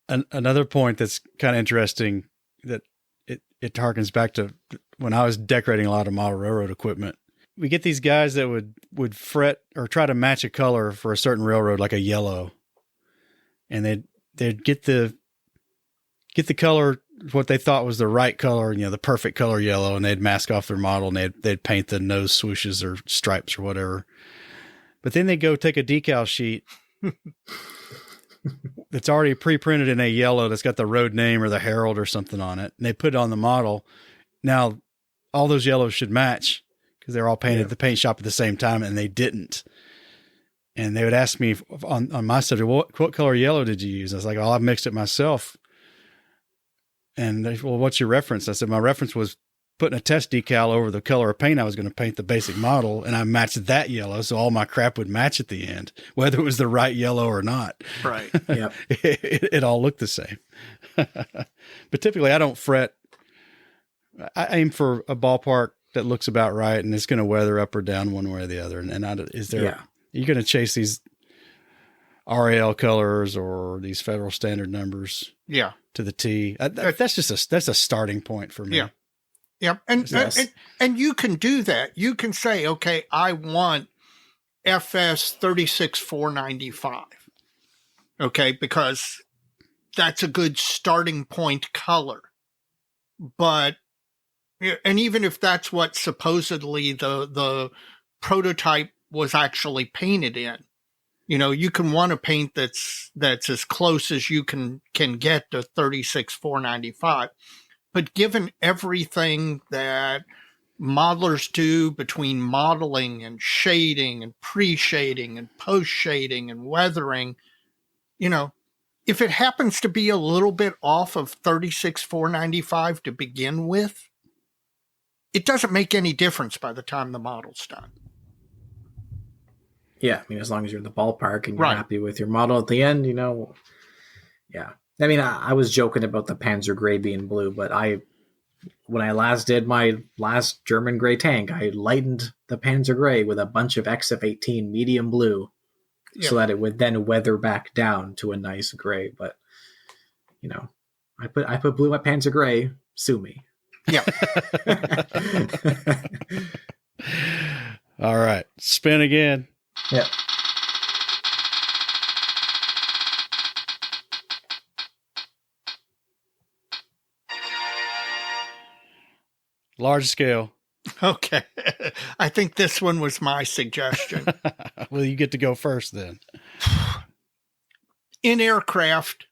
Another point that's kind of interesting that it harkens back to when I was decorating a lot of model railroad equipment. We get these guys that would fret or try to match a color for a certain railroad, like a yellow, and they'd get the color, what they thought was the right color, the perfect color yellow, and they'd mask off their model and they'd paint the nose swooshes or stripes or whatever. But then they go take a decal sheet that's already pre-printed in a yellow that's got the road name or the Herald or something on it, and they put it on the model. Now, all those yellows should match because they're all painted at the paint shop at the same time, and they didn't. And they would ask me on my subject, what color yellow did you use? I was like, I mixed it myself. And they, well, what's your reference? I said, my reference was putting a test decal over the color of paint I was going to paint the basic model, and I matched that yellow, so all my crap would match at the end, whether it was the right yellow or not. Right. Yep. It all looked the same. But typically, I don't fret. I aim for a ballpark that looks about right, and it's going to weather up or down one way or the other. You're going to chase these RAL colors or these federal standard numbers? Yeah. To the T. That's a starting point for me. Yeah. Yeah. And you can do that. You can say, okay, I want FS 36495. Okay. Because that's a good starting point color. But, and even if that's what supposedly the prototype was actually painted in, you can want a paint that's as close as you can get to 36495. But given everything that modelers do between modeling and shading and pre-shading and post-shading and weathering, if it happens to be a little bit off of 36495 to begin with, it doesn't make any difference by the time the model's done. Yeah, as long as you're in the ballpark and you're happy with your model at the end, yeah. I was joking about the Panzer Gray being blue, but when I last did my last German gray tank, I lightened the Panzer Gray with a bunch of XF18 medium blue so that it would then weather back down to a nice gray. But, I put blue at Panzer Gray, sue me. Yeah. All right. Spin again. Yep. Large scale. Okay. I think this one was my suggestion. Well, you get to go first then. In aircraft,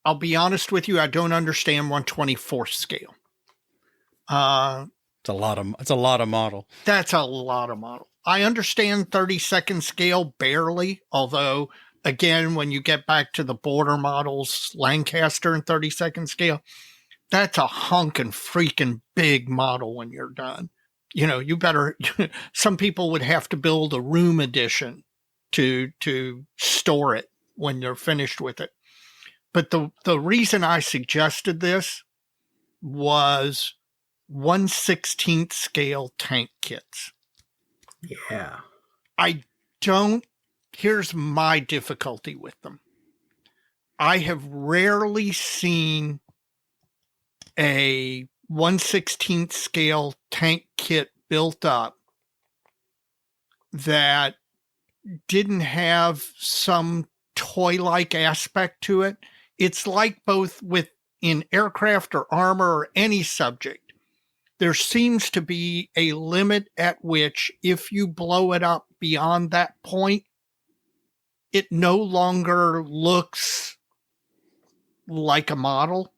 I'll be honest with you, I don't understand 1/24th scale. It's a lot of model. That's a lot of model. I understand 32nd scale barely, although again, when you get back to the border models, Lancaster and 32nd scale, that's a hunkin' freaking big model when you're done. You better, some people would have to build a room edition to store it when you're finished with it. But the reason I suggested this was 1/16th scale tank kits. Yeah. Here's my difficulty with them. I have rarely seen a 1/16th scale tank kit built up that didn't have some toy-like aspect to it. It's like both in aircraft or armor or any subject, there seems to be a limit at which if you blow it up beyond that point, it no longer looks like a model.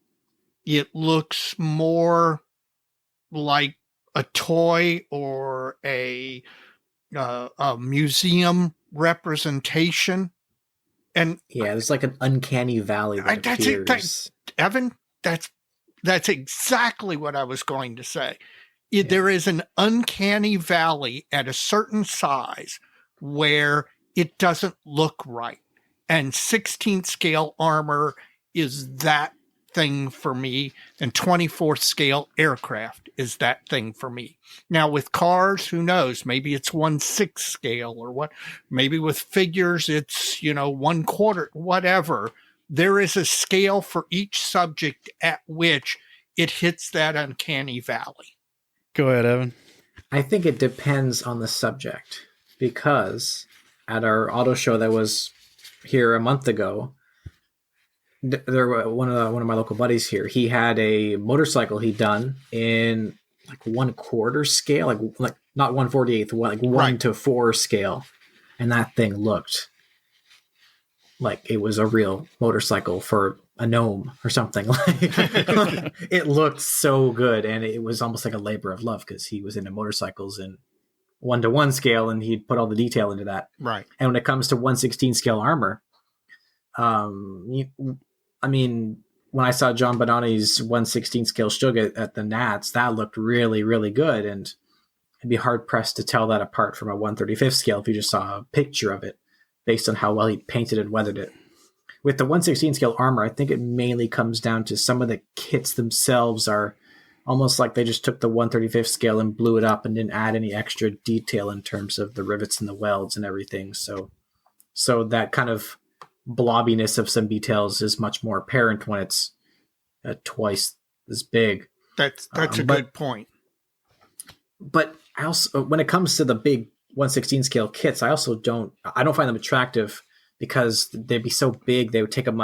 It looks more like a toy or a museum representation. And yeah, there's like an uncanny valley that appears. Evan, that's exactly what I was going to say. There is an uncanny valley at a certain size where it doesn't look right. And 16th scale armor is that thing for me, and 24th scale aircraft is that thing for me. Now with cars, who knows? Maybe it's 1/6 scale or what. Maybe with figures, it's 1/4, whatever. There is a scale for each subject at which it hits that uncanny valley. Go ahead, Evan. I think it depends on the subject, because at our auto show that was here a month ago, there were one of my local buddies here. He had a motorcycle he'd done in like 1/4 scale, like not 1/48, like 1:4 scale, and that thing looked like it was a real motorcycle for a gnome or something. Like it looked so good, and it was almost like a labor of love because he was into motorcycles in 1:1 scale, and he'd put all the detail into that. Right. And when it comes to 1/16 scale armor, when I saw John Bonanni's 1/16 scale Shug at the Nats, that looked really, really good. And I'd be hard pressed to tell that apart from a 1/35 scale if you just saw a picture of it based on how well he painted and weathered it. With the 1/16 scale armor, I think it mainly comes down to some of the kits themselves are almost like they just took the 1/35 scale and blew it up and didn't add any extra detail in terms of the rivets and the welds and everything. So that kind of blobbiness of some details is much more apparent when it's twice as big. That's a good point. But I also, when it comes to the big 1/16 scale kits, I don't find them attractive because they'd be so big. They would take up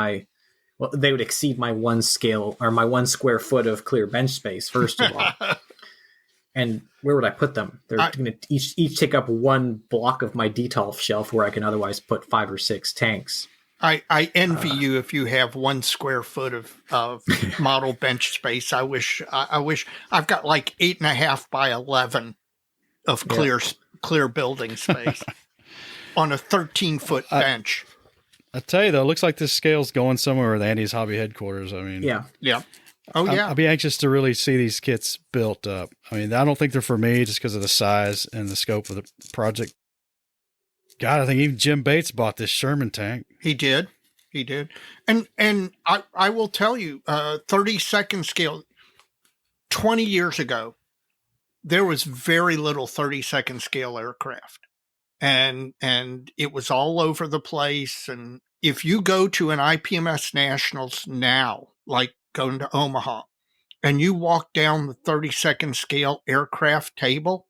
they would exceed my 1 scale or my 1 square foot of clear bench space, first of all. And where would I put them? They're going to each take up 1 block of my detail shelf where I can otherwise put 5 or 6 tanks. I envy you if you have 1 square foot of model bench space. I wish I've got like 8.5 by 11 of clear building space on a 13-foot bench. I tell you though, it looks like this scale's going somewhere with Andy's hobby headquarters. I mean, yeah. Oh yeah. I'll be anxious to really see these kits built up. I mean, I don't think they're for me just because of the size and the scope of the project. God, I think even Jim Bates bought this Sherman tank. He did. And I will tell you, 32nd scale, 20 years ago, there was very little 32nd scale aircraft. And it was all over the place. And if you go to an IPMS Nationals now, like going to Omaha, and you walk down the 32nd scale aircraft table,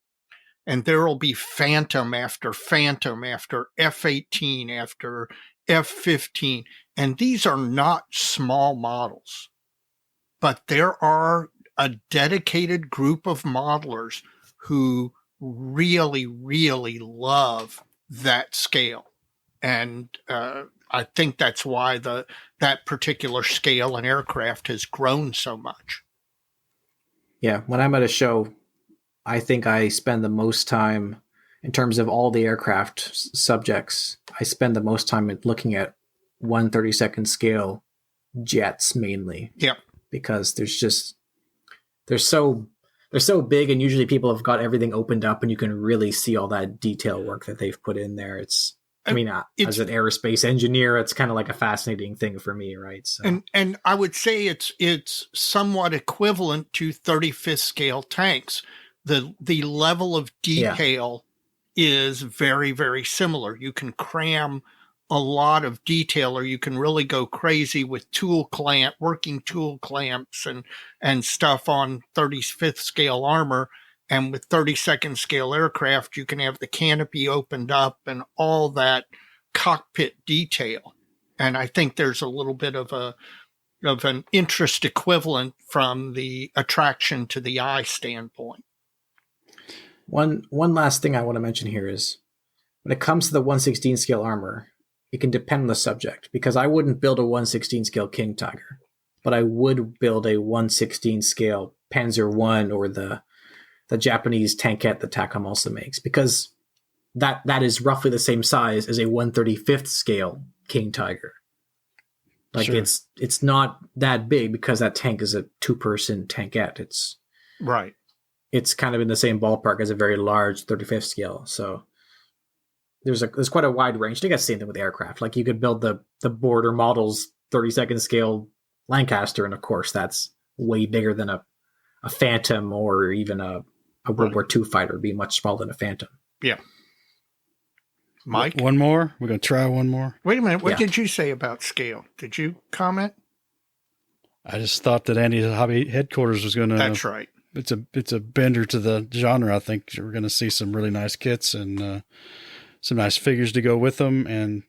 and there will be Phantom after Phantom after F-18 after F-15. And these are not small models, but there are a dedicated group of modelers who really, really love that scale. And I think that's why that particular scale in aircraft has grown so much. Yeah, when I'm at a show, I think I spend the most time, in terms of all the aircraft subjects, I spend the most time looking at 1/32 scale jets mainly. Yep. Because they're so big, and usually people have got everything opened up, and you can really see all that detail work that they've put in there. As an aerospace engineer, it's kind of like a fascinating thing for me, right? So. And I would say it's somewhat equivalent to 35th scale tanks. The level of detail is very, very similar. You can cram a lot of detail, or you can really go crazy with working tool clamps and stuff on 35th scale armor And with 32nd scale aircraft, you can have the canopy opened up and all that cockpit detail. And I think there's a little bit of an interest equivalent from the attraction to the eye standpoint. One last thing I want to mention here is when it comes to the 1/16 scale armor, it can depend on the subject, because I wouldn't build a 1/16 scale King Tiger, but I would build a 1/16 scale Panzer I or the Japanese tankette that TACOM also makes, because that is roughly the same size as a 1/35th scale King Tiger. Like, Sure. it's not that big because that tank is a 2-person tankette. Right. It's kind of in the same ballpark as a very large 35th scale. So there's quite a wide range. I think that's the same thing with aircraft. Like, you could build the Border Models 32nd scale Lancaster, and of course that's way bigger than a Phantom, or even a World War II fighter would be much smaller than a Phantom. Yeah. Mike? One more? We're going to try one more. Wait a minute. What Yeah. did you say about scale? Did you comment? I just thought that Andy's Hobby Headquarters was going to... That's right. It's a bender to the genre. I think we're going to see some really nice kits and some nice figures to go with them. And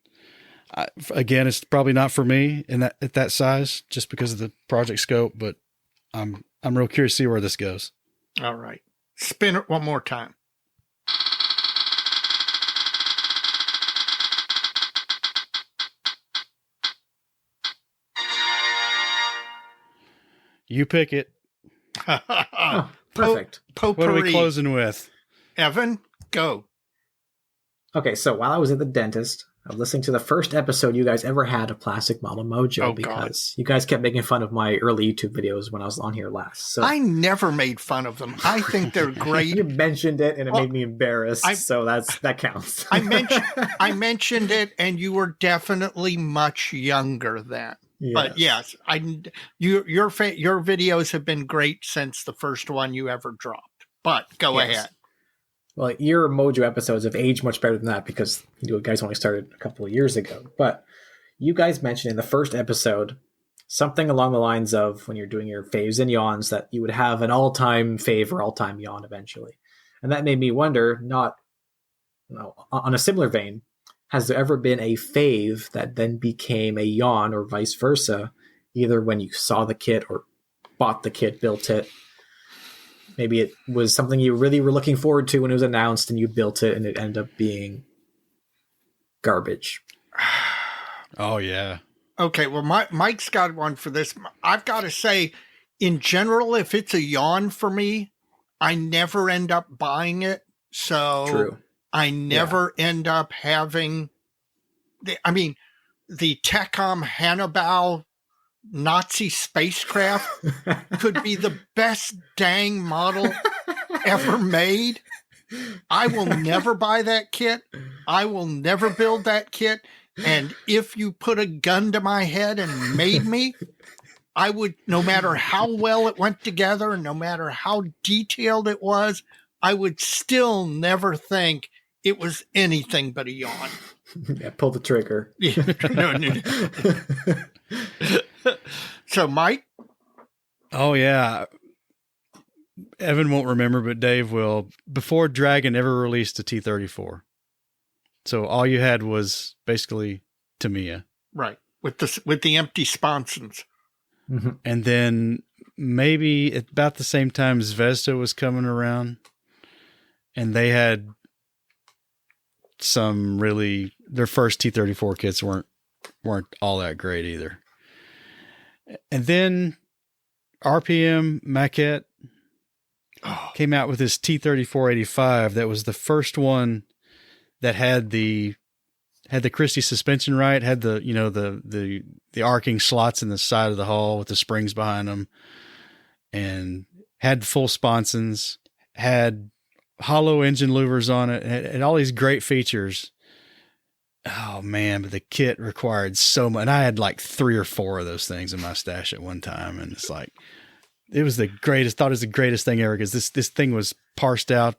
again, it's probably not for me at that size, just because of the project scope. But I'm real curious to see where this goes. All right. Spin it one more time. You pick it. Oh, perfect. What are we Potpourri. closing with? Evan, go. Okay, so while I was at the dentist, I was listening to the first episode you guys ever had of Plastic Model Mojo, Oh, because you guys kept making fun of my early YouTube videos when I was on here last. So I never made fun of them. I think they're great. you mentioned it, and it made me embarrassed. So that counts. I mentioned it, and you were definitely much younger then. But yes, your videos have been great since the first one you ever dropped. But go ahead. Well, your Mojo episodes have aged much better than that, because you guys only started a couple of years ago. But you guys mentioned in the first episode something along the lines of, when you're doing your faves and yawns, that you would have an all-time fave or all-time yawn eventually. And that made me wonder, on a similar vein, has there ever been a fave that then became a yawn, or vice versa, either when you saw the kit or bought the kit, built it? Maybe it was something you really were looking forward to when it was announced, and you built it and it ended up being garbage. Oh, yeah. Okay, well, Mike's got one for this. I've got to say, in general, if it's a yawn for me, I never end up buying it. So True. I never end up having the TACOM Hannibal Nazi spacecraft could be the best dang model ever made. I will never buy that kit. I will never build that kit. And if you put a gun to my head and made me, I would, no matter how well it went together, and no matter how detailed it was, I would still never think it was anything but a yawn. Yeah, pull the trigger. No. So, Mike? Oh, yeah. Evan won't remember, but Dave will. Before Dragon ever released a T-34. So all you had was basically Tamiya. Right. With the empty sponsons. Mm-hmm. And then maybe at about the same time Zvezda was coming around, and they had some really, their first T-34 kits weren't all that great either. And then RPM Maquette came out with this T-34-85 that was the first one that had the Christie suspension right, had the arcing slots in the side of the hull with the springs behind them, and had full sponsons, had hollow engine louvers on it, and all these great features. Oh man, but the kit required so much. And I had like 3 or 4 of those things in my stash at one time, and it's like, it was the greatest. Thought it was the greatest thing ever, because this thing was parsed out.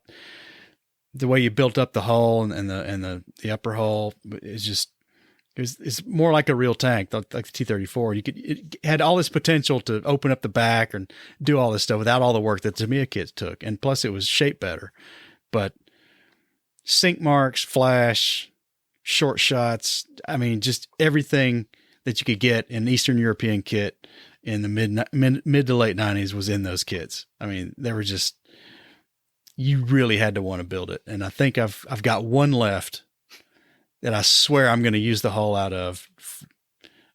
The way you built up the hull and the upper hull is just, it's more like a real tank, like the T-34. It had all this potential to open up the back and do all this stuff without all the work that the Tamiya kits took. And plus it was shaped better, but sink marks, flash, short shots. I mean, just everything that you could get in an Eastern European kit in the mid to late 90s was in those kits. I mean, they were just, you really had to want to build it. And I think I've got one left that I swear I'm going to use the hull out of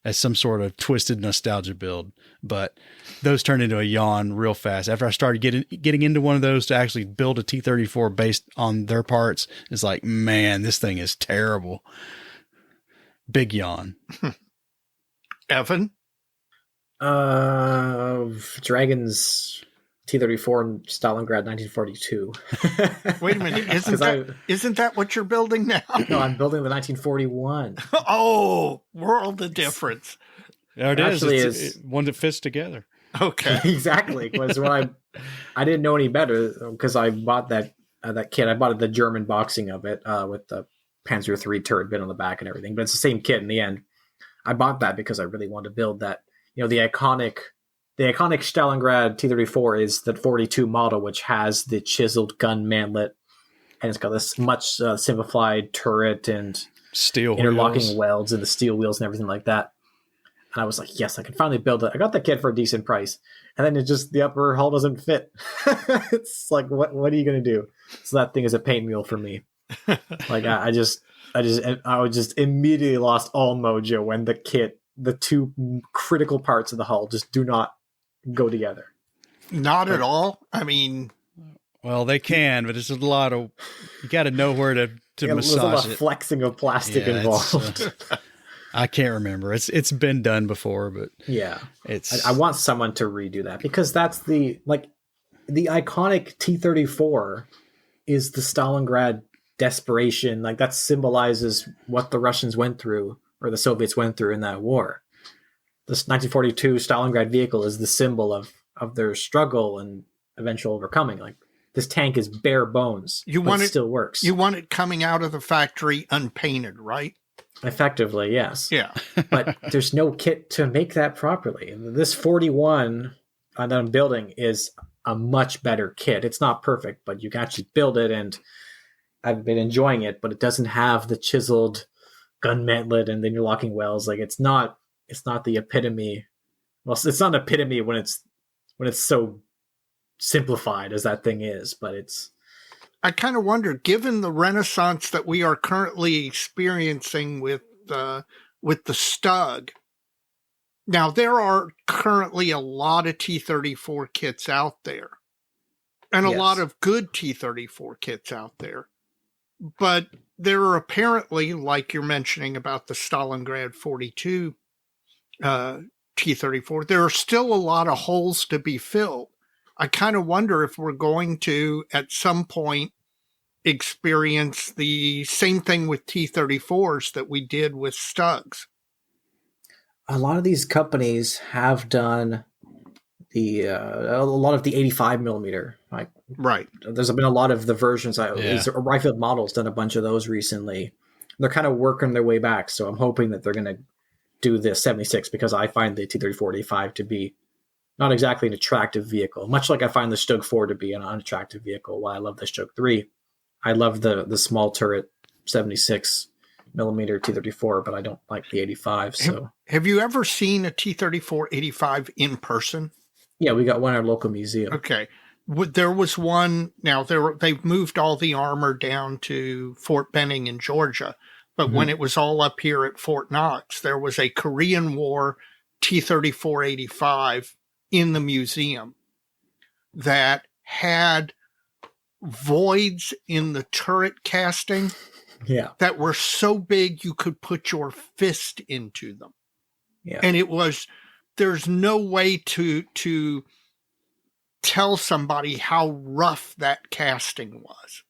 as some sort of twisted nostalgia build. But those turned into a yawn real fast. After I started getting into one of those to actually build a T-34 based on their parts, it's like, man, this thing is terrible. Big yawn. Evan? Dragon's T-34 in Stalingrad 1942. Wait a minute. Isn't that what you're building now? No, I'm building the 1941. Oh, world of difference. There it Actually is. It's one that fits together. Okay. Exactly. Because when I didn't know any better because I bought that kit. I bought the German boxing of it with the Panzer III turret bit on the back and everything. But it's the same kit in the end. I bought that because I really wanted to build that. The iconic Stalingrad T-34 is the 42 model, which has the chiseled gun mantlet, and it's got this much simplified turret and steel interlocking welds and the steel wheels and everything like that. And I was like, yes, I can finally build it. I got the kit for a decent price, and then the upper hull doesn't fit. It's like, what are you going to do? So that thing is a paint mule for me. Like I just immediately lost all mojo when the two critical parts of the hull just do not go together. Not at all. I mean, well, they can, but it's a lot of, you got to know where to massage there's a lot it. of flexing of plastic involved. I can't remember. It's been done before, but yeah, it's. I want someone to redo that because that's the iconic T-34 is the Stalingrad desperation. Like that symbolizes what the Russians went through or the Soviets went through in that war. This 1942 Stalingrad vehicle is the symbol of their struggle and eventual overcoming. Like this tank is bare bones, but it still works. You want it coming out of the factory unpainted, right? Effectively, yes. Yeah. But there's no kit to make that properly. This 41 that I'm building is a much better kit. It's not perfect, but you can actually build it, and I've been enjoying it, but it doesn't have the chiseled gun mantlet and then you're locking wells. Like it's not the epitome. Well, it's not an epitome when it's so simplified as that thing is, but it's. I kind of wonder, given the renaissance that we are currently experiencing with the Stug. Now there are currently a lot of T-34 kits out there, and a lot of good T-34 kits out there. But there are apparently, like you're mentioning about the Stalingrad 42 T-34, there are still a lot of holes to be filled. I kind of wonder if we're going to, at some point, experience the same thing with T-34s that we did with Stugs. A lot of these companies have done a lot of the 85 millimeter. Like, right. There's been a lot of the versions. Riffield Model's done a bunch of those recently. They're kind of working their way back, so I'm hoping that they're going to do the 76 because I find the T-34-85 to be not exactly an attractive vehicle, much like I find the Stug 4 to be an unattractive vehicle. While I love the Stug 3, I love the small turret 76 millimeter T-34, but I don't like the 85. So, have you ever seen a T-34-85 in person? Yeah, we got one at our local museum. Okay. There was one. Now they've moved all the armor down to Fort Benning in Georgia, but when it was all up here at Fort Knox, there was a Korean War T-34-85 in the museum that had voids in the turret casting that were so big you could put your fist into them. Yeah. And there's no way to tell somebody how rough that casting was.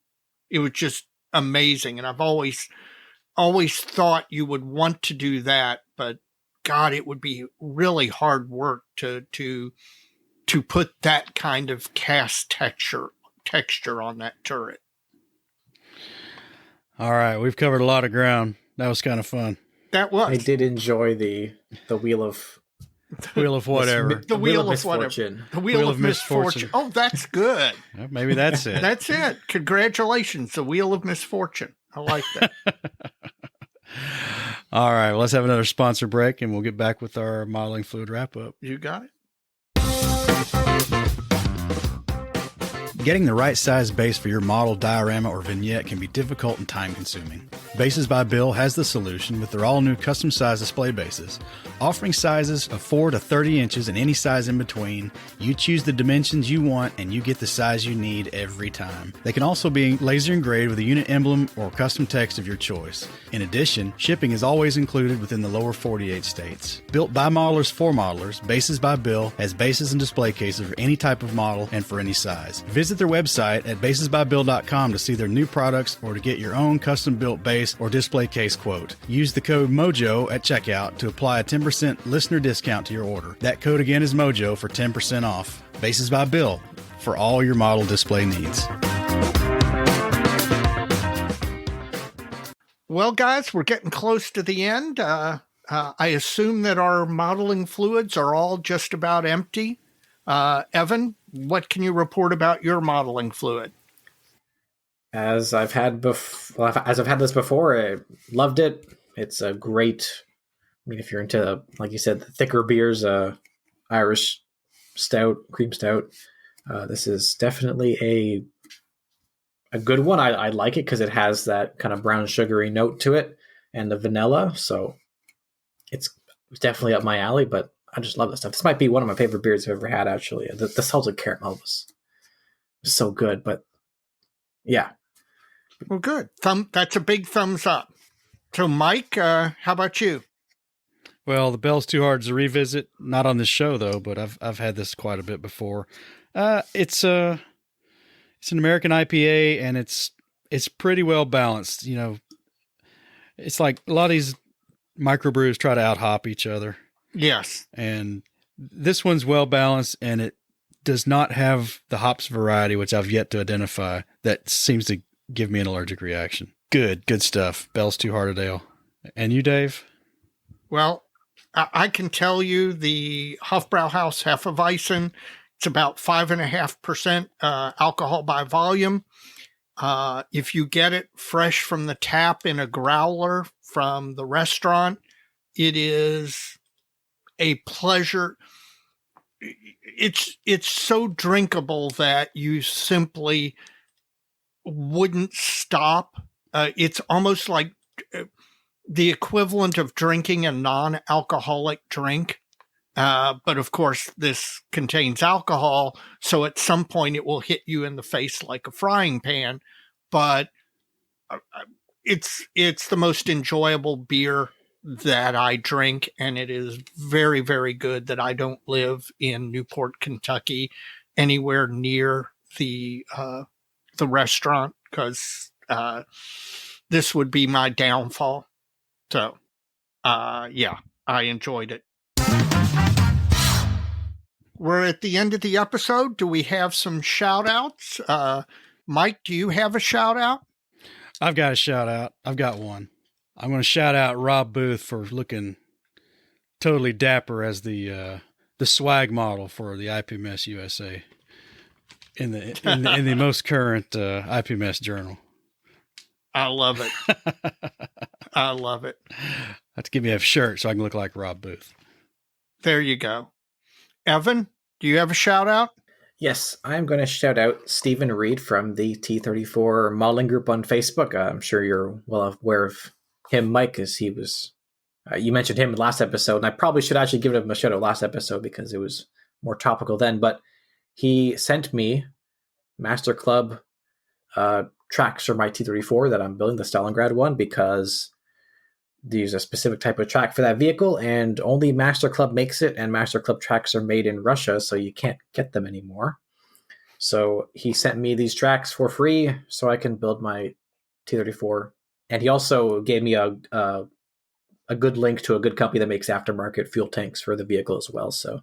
It was just amazing. And I've always thought you would want to do that, but God, it would be really hard work to put that kind of cast texture on that turret. All right, we've covered a lot of ground. That was kind of fun. That was. I did enjoy the wheel of Wheel of whatever. The wheel of misfortune. whatever. The wheel of misfortune. Oh, that's good. Well, maybe that's it. That's it. Congratulations. The wheel of misfortune. I like that. All right. Well, let's have another sponsor break and we'll get back with our modeling fluid wrap up. You got it. Getting the right size base for your model, diorama, or vignette can be difficult and time-consuming. Bases by Bill has the solution with their all-new custom-size display bases. Offering sizes of 4 to 30 inches and any size in between, you choose the dimensions you want and you get the size you need every time. They can also be laser engraved with a unit emblem or custom text of your choice. In addition, shipping is always included within the lower 48 states. Built by modelers for modelers, Bases by Bill has bases and display cases for any type of model and for any size. Visit their website at basesbybill.com to see their new products or to get your own custom-built base or display case quote. Use the code MOJO at checkout to apply a 10% listener discount to your order. That code again is MOJO for 10% off. Bases by Bill for all your model display needs. Well, guys, we're getting close to the end. I assume that our modeling fluids are all just about empty. Evan, what can you report about your modeling fluid? As I've had this before, I loved it. It's a great. I mean, if you're into, like you said, the thicker beers, Irish stout, cream stout, this is definitely a good one. I like it because it has that kind of brown sugary note to it and the vanilla. So it's definitely up my alley. But I just love this stuff. This might be one of my favorite beers I've ever had. Actually, the salted caramel was so good. But yeah. Well, good. That's a big thumbs up. So, Mike, how about you? Well, the Bell's Too Hard to revisit. Not on this show though, but I've had this quite a bit before. It's an American IPA, and it's pretty well balanced. You know, it's like a lot of these microbrews try to out hop each other. Yes, and this one's well balanced, and it does not have the hops variety, which I've yet to identify, that seems to give me an allergic reaction. Good stuff. Bell's Too Hard Ale. And you, Dave? Well, I can tell you the Hofbrauhaus Hefeweizen, it's about 5.5% alcohol by volume. If you get it fresh from the tap in a growler from the restaurant, it is a pleasure. It's so drinkable that you simply wouldn't stop. It's almost like the equivalent of drinking a non-alcoholic drink. But of course, this contains alcohol, so at some point it will hit you in the face like a frying pan. But it's the most enjoyable beer that I drink, and it is very, very good that I don't live in Newport, Kentucky, anywhere near the restaurant, because this would be my downfall. So, yeah, I enjoyed it. We're at the end of the episode. Do we have some shout outs? Mike, do you have a shout out? I've got a shout out. I've got one. I'm going to shout out Rob Booth for looking totally dapper as the swag model for the IPMS USA in the most current IPMS journal. I love it. I love it. I have to give me a shirt so I can look like Rob Booth. There you go. Evan, do you have a shout out? Yes, I'm going to shout out Stephen Reed from the T34 modeling group on Facebook. I'm sure you're well aware of him, Mike, because he was, you mentioned him in the last episode, and I probably should actually give him a shout out last episode because it was more topical then, but he sent me Master Club tracks for my T34 that I'm building, the Stalingrad one, because there's a specific type of track for that vehicle, and only Master Club makes it, and Master Club tracks are made in Russia, so you can't get them anymore. So he sent me these tracks for free so I can build my T34. And he also gave me a good link to a good company that makes aftermarket fuel tanks for the vehicle as well. So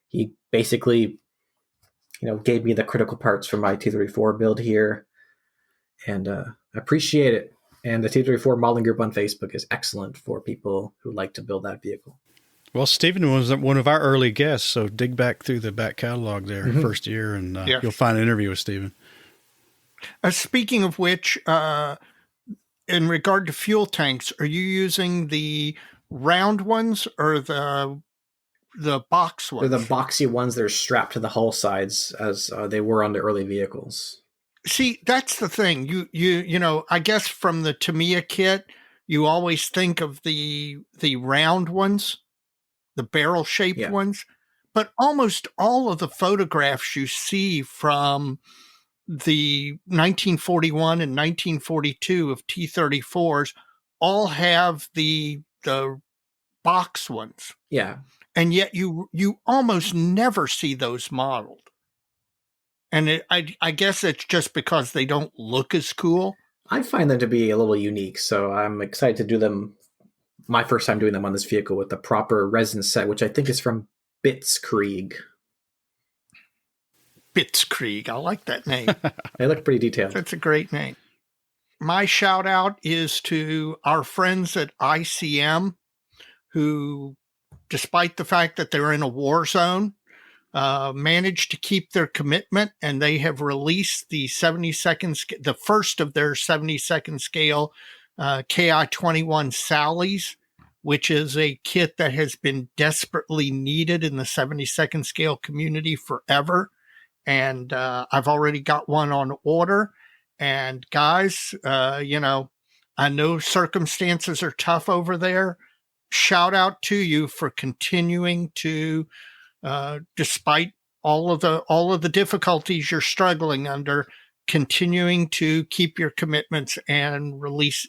he basically, gave me the critical parts for my T34 build here, and I appreciate it. And the T-34 modeling group on Facebook is excellent for people who like to build that vehicle. Well, Stephen was one of our early guests, so dig back through the back catalog there, first year, and you'll find an interview with Stephen. Speaking of which, in regard to fuel tanks, are you using the round ones or the box ones? They're the boxy ones that are strapped to the hull sides, as they were on the early vehicles. See, that's the thing. You know, I guess from the Tamiya kit, you always think of the round ones, the barrel-shaped ones, but almost all of the photographs you see from the 1941 and 1942 of T-34s all have the box ones. Yeah. And yet you almost never see those modeled. And I guess it's just because they don't look as cool. I find them to be a little unique, so I'm excited to do them. My first time doing them on this vehicle with the proper resin set, which I think is from Blitzkrieg. Blitzkrieg, I like that name. They look pretty detailed. That's a great name. My shout out is to our friends at ICM, who, despite the fact that they're in a war zone, managed to keep their commitment, and they have released the 72nd, the first of their 72nd scale KI-21 Sallies, which is a kit that has been desperately needed in the 72nd scale community forever. And I've already got one on order. And guys, you know, I know circumstances are tough over there. Shout out to you for continuing to, despite all of the difficulties you're struggling under, continuing to keep your commitments and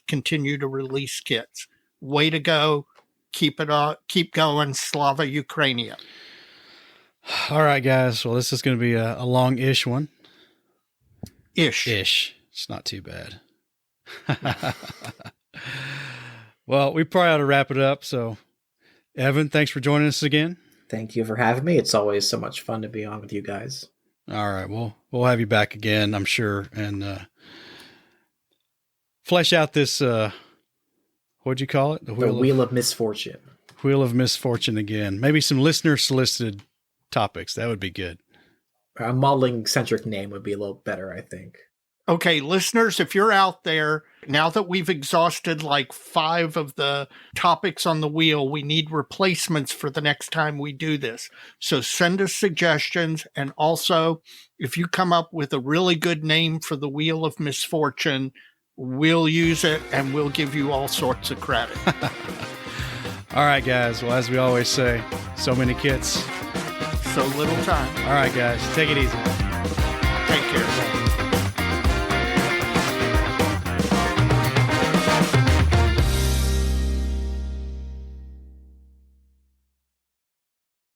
continue to release kits. Way to go. Keep it up. Keep going. Slava Ukrainia. All right, guys. Well, this is going to be a long-ish one. Ish. It's not too bad. Well, we probably ought to wrap it up. So, Evan, thanks for joining us again. Thank you for having me. It's always so much fun to be on with you guys. All right. Well, we'll have you back again, I'm sure, and flesh out this, what'd you call it? The Wheel of Misfortune. Wheel of Misfortune again. Maybe some listener-solicited topics. That would be good. A modeling-centric name would be a little better, I think. Okay, listeners, if you're out there, now that we've exhausted like 5 of the topics on the wheel, we need replacements for the next time we do this. So send us suggestions. And also, if you come up with a really good name for the Wheel of Misfortune, we'll use it and we'll give you all sorts of credit. All right, guys. Well, as we always say, so many kits, so little time. All right, guys. Take it easy.